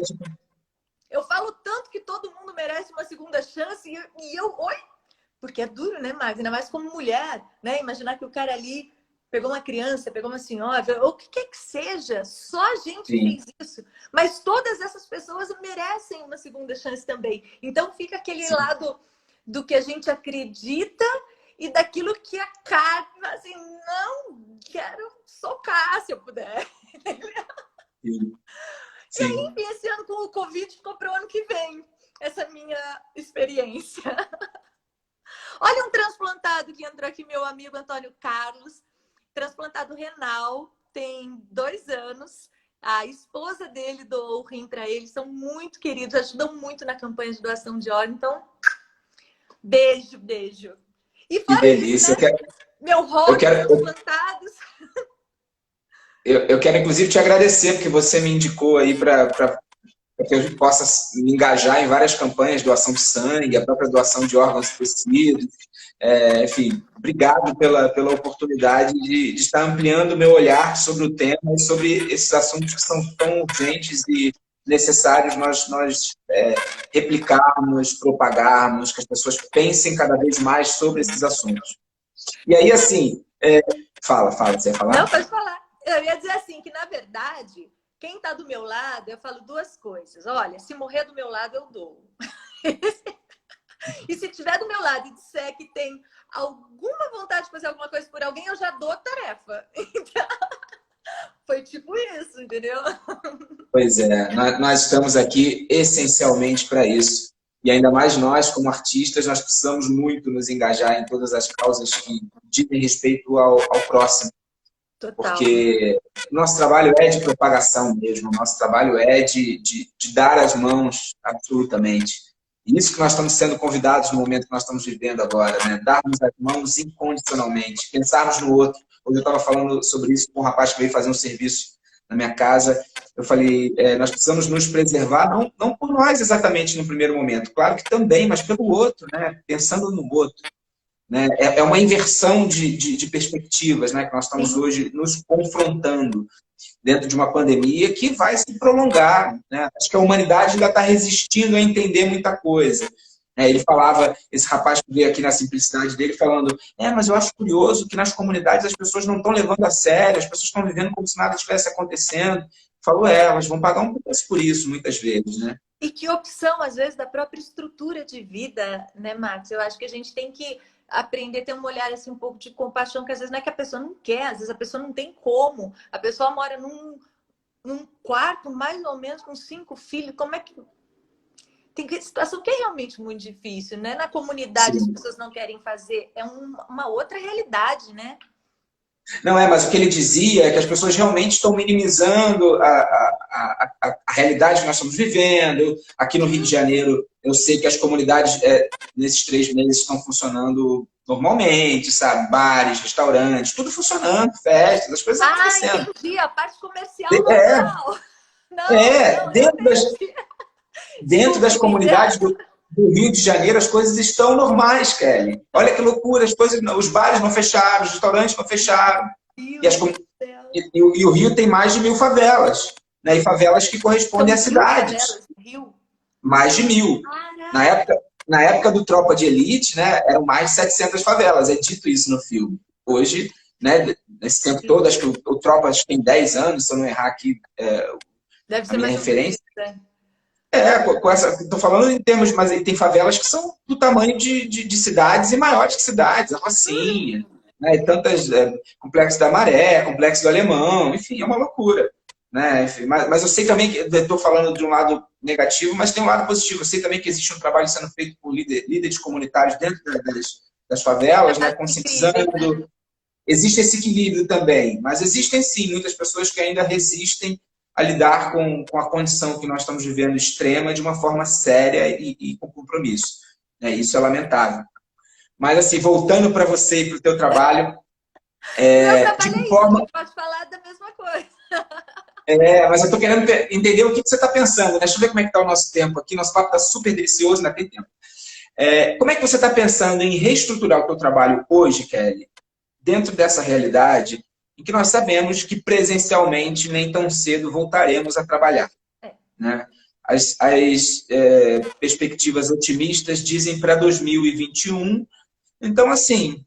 Eu falo tanto que todo mundo merece uma segunda chance e eu, oi? Porque é duro, né, Marcos? Ainda mais como mulher, né? Imaginar que o cara ali pegou uma criança, pegou uma senhora, ou o que quer que seja, só a gente Sim. fez isso. Mas todas essas pessoas merecem uma segunda chance também. Então fica aquele Sim. lado do que a gente acredita e daquilo que a carne, assim, não, quero socar se eu puder. Sim. E aí, enfim, esse ano com o Covid ficou para o ano que vem, essa minha experiência. Olha um transplantado que entrou aqui, meu amigo Antônio Carlos, transplantado renal, tem 2 anos. A esposa dele doou o rim para ele, são muito queridos, ajudam muito na campanha de doação de órgão. Então, beijo, beijo. E Que delícia. Isso, né? Meu hobby, transplantados. Eu quero, inclusive, te agradecer, porque você me indicou aí para que eu possa me engajar em várias campanhas de doação de sangue, a própria doação de órgãos e tecidos. Enfim, obrigado pela oportunidade de estar ampliando o meu olhar sobre o tema e sobre esses assuntos que são tão urgentes e necessários nós replicarmos, propagarmos, que as pessoas pensem cada vez mais sobre esses assuntos. E aí, assim, fala, você ia falar? Não, pode falar. Eu ia dizer assim, que na verdade, quem está do meu lado, eu falo 2 coisas. Olha, se morrer do meu lado, eu dou. E se estiver do meu lado e disser que tem alguma vontade de fazer alguma coisa por alguém, eu já dou a tarefa. Então, foi tipo isso, entendeu? Pois é, nós estamos aqui essencialmente para isso. E ainda mais nós, como artistas, nós precisamos muito nos engajar em todas as causas que dizem respeito ao próximo. Total. Porque nosso trabalho é de propagação mesmo, nosso trabalho é de dar as mãos absolutamente. E isso que nós estamos sendo convidados no momento que nós estamos vivendo agora, né? Darmos as mãos incondicionalmente, pensarmos no outro. Hoje eu estava falando sobre isso com um rapaz que veio fazer um serviço na minha casa. Eu falei, nós precisamos nos preservar, não por nós exatamente no primeiro momento, claro que também, mas pelo outro, né? Pensando no outro. Né? É uma inversão de perspectivas, né? Que nós estamos hoje nos confrontando dentro de uma pandemia que vai se prolongar. Né? Acho que a humanidade ainda está resistindo a entender muita coisa. Ele falava, esse rapaz que veio aqui na simplicidade dele, falando, mas eu acho curioso que nas comunidades as pessoas não estão levando a sério, as pessoas estão vivendo como se nada estivesse acontecendo. Falou, elas vão pagar um preço por isso, muitas vezes, né? E que opção, às vezes, da própria estrutura de vida, né, Max? Eu acho que a gente tem que aprender a ter um olhar assim, um pouco de compaixão, que às vezes não é que a pessoa não quer, às vezes a pessoa não tem como. A pessoa mora num quarto, mais ou menos, com 5 filhos. Como é que... Tem situação que é realmente muito difícil, né? Na comunidade, Sim. as pessoas não querem fazer. É uma outra realidade, né? Não mas o que ele dizia é que as pessoas realmente estão minimizando a realidade que nós estamos vivendo. Aqui no Rio de Janeiro, eu sei que as comunidades, nesses 3 meses, estão funcionando normalmente, sabe? Bares, restaurantes, tudo funcionando, festas, as coisas acontecendo. Entendi. A parte comercial normal. Dentro das comunidades do Rio de Janeiro, as coisas estão normais, Kelly. Olha que loucura, os bares não fecharam, os restaurantes não fecharam. E o Rio tem mais de 1.000 favelas. Né? E favelas que correspondem a cidades. Mais de 1.000. Na época do Tropa de Elite, né, eram mais de 700 favelas. É dito isso no filme. Hoje, né, nesse tempo todo, acho que o Tropa tem 10 anos, se eu não errar aqui Deve ser a minha mais referência. Estou falando em termos, mas tem favelas que são do tamanho de cidades e maiores que cidades, a Rocinha, né? Tantas, Complexo da Maré, Complexo do Alemão, enfim, é uma loucura. Né? Enfim, mas eu sei também que estou falando de um lado negativo, mas tem um lado positivo. Eu sei também que existe um trabalho sendo feito por líderes comunitários dentro das favelas, né? Conscientizando. Existe esse equilíbrio também, mas existem sim muitas pessoas que ainda resistem a lidar com a condição que nós estamos vivendo extrema de uma forma séria e com compromisso. Isso é lamentável. Mas, assim, voltando para você e para o teu trabalho, Meu de trabalho que é isso, a forma... gente pode falar da mesma coisa. Mas eu estou querendo entender o que você está pensando, né? Deixa eu ver como é que está o nosso tempo aqui. Nosso papo está super delicioso, ainda tem tempo. Como é que você está pensando em reestruturar o teu trabalho hoje, Kelly, dentro dessa realidade em que nós sabemos que presencialmente nem tão cedo voltaremos a trabalhar, né? As perspectivas otimistas dizem para 2021. Então, assim,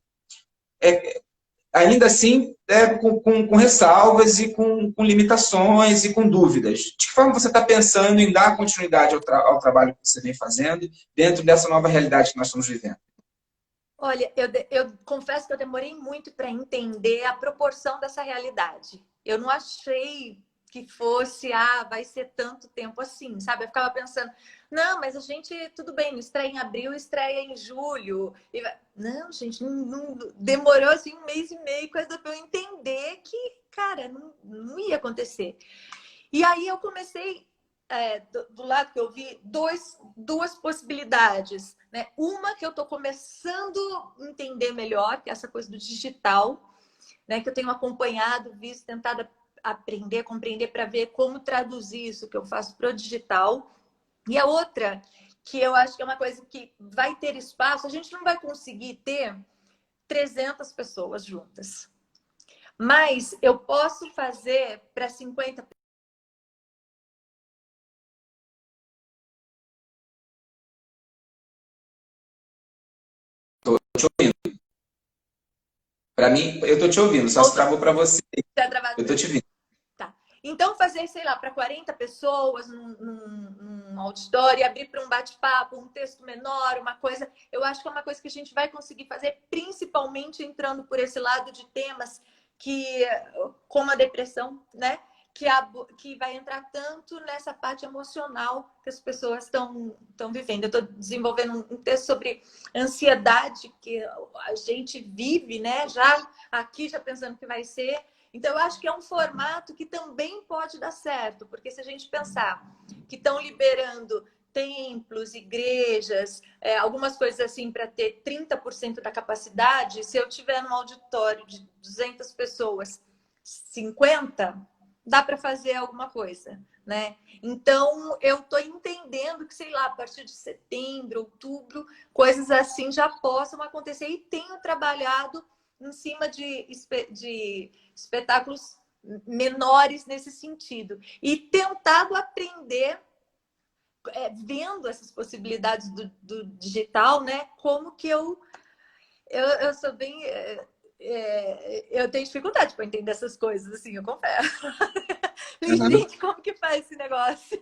ainda assim, com ressalvas e com limitações e com dúvidas. De que forma você está pensando em dar continuidade ao trabalho que você vem fazendo dentro dessa nova realidade que nós estamos vivendo? Olha, eu confesso que eu demorei muito para entender a proporção dessa realidade. Eu não achei que fosse, vai ser tanto tempo assim, sabe? Eu ficava pensando, não, mas a gente, tudo bem, estreia em abril, estreia em julho. Não, gente, não, demorou assim 1 mês e meio, coisa para eu entender que, cara, não ia acontecer. E aí eu comecei, do lado que eu vi, duas possibilidades, né? Uma que eu estou começando a entender melhor, que é essa coisa do digital, né? Que eu tenho acompanhado, visto, tentado aprender, compreender para ver como traduzir isso que eu faço para o digital. E a outra, que eu acho que é uma coisa que vai ter espaço, a gente não vai conseguir ter 300 pessoas juntas. Mas eu posso fazer para 50 pessoas. Estou te ouvindo. Para mim, eu estou te ouvindo, só se travou para você. Eu estou te ouvindo. Tá. Então, fazer, sei lá, para 40 pessoas num auditório, abrir para um bate-papo, um texto menor, uma coisa. Eu acho que é uma coisa que a gente vai conseguir fazer, principalmente entrando por esse lado de temas como a depressão, né? Que vai entrar tanto nessa parte emocional que as pessoas estão vivendo. Eu estou desenvolvendo um texto sobre ansiedade que a gente vive, né? Já aqui, já pensando que vai ser. Então, eu acho que é um formato que também pode dar certo, porque se a gente pensar que estão liberando templos, igrejas, algumas coisas assim para ter 30% da capacidade, se eu tiver num auditório de 200 pessoas, 50, dá para fazer alguma coisa, né? Então, eu estou entendendo que, sei lá, a partir de setembro, outubro, coisas assim já possam acontecer e tenho trabalhado em cima de espetáculos menores nesse sentido. E tentado aprender, vendo essas possibilidades do digital, né? Como que eu sou bem... eu tenho dificuldade para entender essas coisas, assim, eu confesso. Gente, como que faz esse negócio?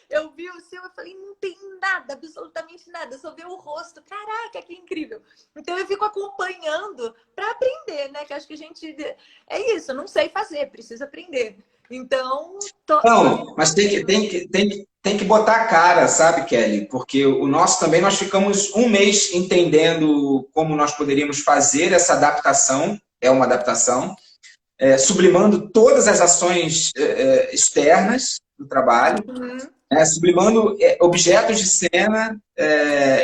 Eu vi o seu, eu falei, não tem nada, absolutamente nada, só ver o rosto. Caraca, que incrível. Então eu fico acompanhando para aprender, né? Que acho que a gente... É isso, eu não sei fazer, preciso aprender. Então... Não, mas tem que botar a cara, sabe, Kelly? Porque o nosso também, nós ficamos 1 mês entendendo como nós poderíamos fazer essa adaptação, é uma adaptação, sublimando todas as ações externas do trabalho, sublimando objetos de cena,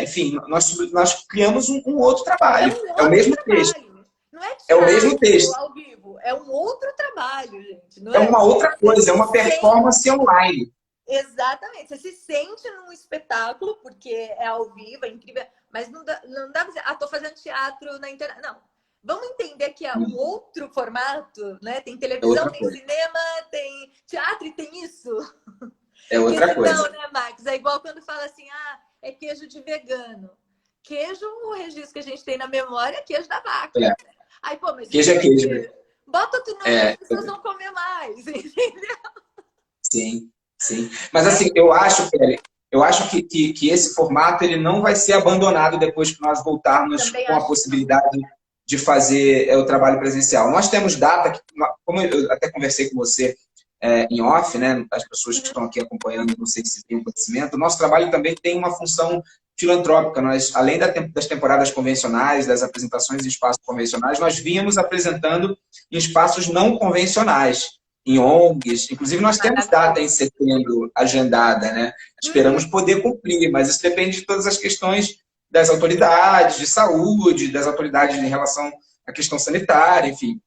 enfim, nós criamos um outro trabalho. É o mesmo texto. Não é o mesmo texto. Ao vivo, é um outro trabalho, gente. Não é uma outra coisa, é uma performance online. Exatamente. Você se sente num espetáculo, porque é ao vivo, é incrível, mas não dá pra dizer, tô fazendo teatro na internet. Não. Vamos entender que é um outro formato, né? Tem televisão, tem cinema, tem teatro e tem isso. É outra coisa. Não, né, Max? É igual quando fala assim, é queijo de vegano. Queijo, o registro que a gente tem na memória é queijo da vaca. Aí, pô, mas queijo é queijo. Bota outro nome, as pessoas vão comer mais, entendeu? Sim. Mas assim, eu acho, Kelly, que esse formato ele não vai ser abandonado depois que nós voltarmos com a possibilidade de fazer o trabalho presencial. Nós temos data, como eu até conversei com você em off, né? As pessoas que estão aqui acompanhando, não sei se tem conhecimento, o nosso trabalho também tem uma função filantrópica. Nós, além das temporadas convencionais, das apresentações em espaços convencionais, nós vínhamos apresentando em espaços não convencionais, em ONGs. Inclusive, nós temos data em setembro agendada, né? Esperamos poder cumprir, mas isso depende de todas as questões das autoridades de saúde, das autoridades em relação à questão sanitária, enfim.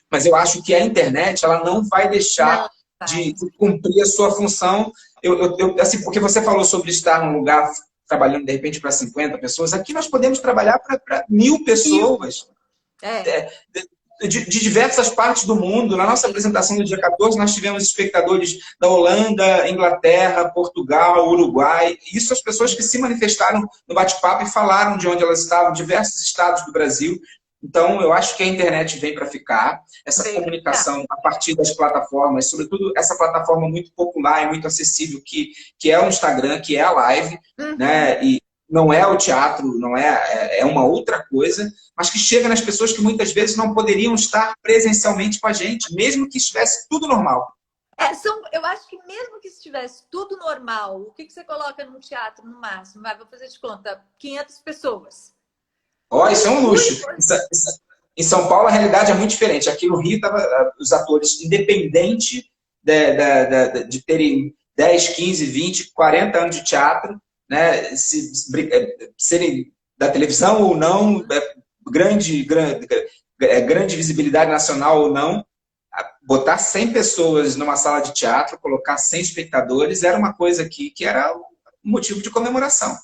Mas eu acho que a internet ela não vai deixar de cumprir a sua função. Assim, porque você falou sobre estar num lugar trabalhando, de repente, para 50 pessoas. Aqui nós podemos trabalhar para 1000 pessoas. De diversas partes do mundo. Na nossa apresentação do dia 14, nós tivemos espectadores da Holanda, Inglaterra, Portugal, Uruguai. Isso as pessoas que se manifestaram no bate-papo e falaram de onde elas estavam, diversos estados do Brasil. Então, eu acho que a internet vem para ficar. Essa comunicação a partir das plataformas, sobretudo essa plataforma muito popular e muito acessível, que é o Instagram, que é a live, né? E não é o teatro, não é uma outra coisa, mas que chega nas pessoas que muitas vezes não poderiam estar presencialmente com a gente, mesmo que estivesse tudo normal. Eu acho que mesmo que estivesse tudo normal, o que você coloca no teatro no máximo? Vou fazer de conta, 500 pessoas. Isso é um luxo. Em São Paulo, a realidade é muito diferente. Aqui no Rio, os atores, independente de terem 10, 15, 20, 40 anos de teatro, né, serem da televisão ou não, grande visibilidade nacional ou não, botar 100 pessoas numa sala de teatro, colocar 100 espectadores, era uma coisa que era um motivo de comemoração.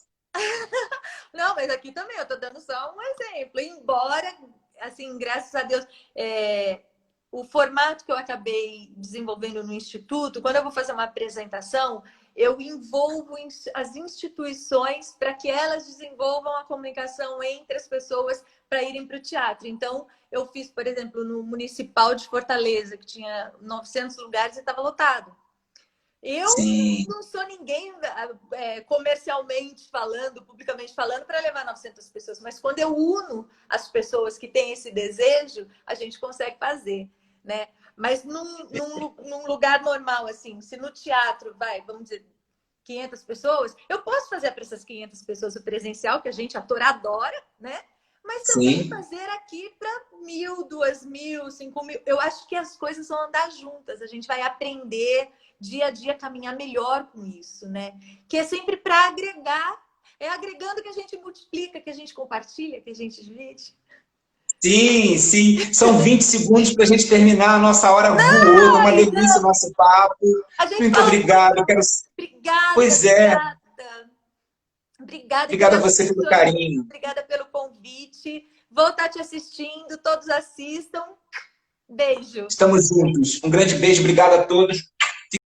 Não, mas aqui também eu estou dando só um exemplo. Embora, assim, graças a Deus, o formato que eu acabei desenvolvendo no Instituto, quando eu vou fazer uma apresentação, eu envolvo as instituições para que elas desenvolvam a comunicação entre as pessoas para irem para o teatro. Então, eu fiz, por exemplo, no Municipal de Fortaleza, que tinha 900 lugares e estava lotado. Eu não sou ninguém comercialmente falando, publicamente falando, para levar 900 pessoas. Mas quando eu uno as pessoas que têm esse desejo, a gente consegue fazer, né? Mas num lugar normal, assim, se no teatro vamos dizer, 500 pessoas, eu posso fazer para essas 500 pessoas o presencial, que a gente, ator, adora, né? Mas também fazer aqui para 1.000, 2.000, 5.000. Eu acho que as coisas vão andar juntas. A gente vai aprender dia a dia a caminhar melhor com isso, né? Que é sempre para agregar. É agregando que a gente multiplica, que a gente compartilha, que a gente divide. Sim, sim. São 20 segundos para a gente terminar. A nossa hora voou. Tá uma delícia o nosso papo. Muito obrigado. Obrigada. Pois Obrigada a você pelo carinho. Obrigada pelo convite. Vou estar te assistindo. Todos assistam. Beijo. Estamos juntos. Um grande beijo. Obrigado a todos.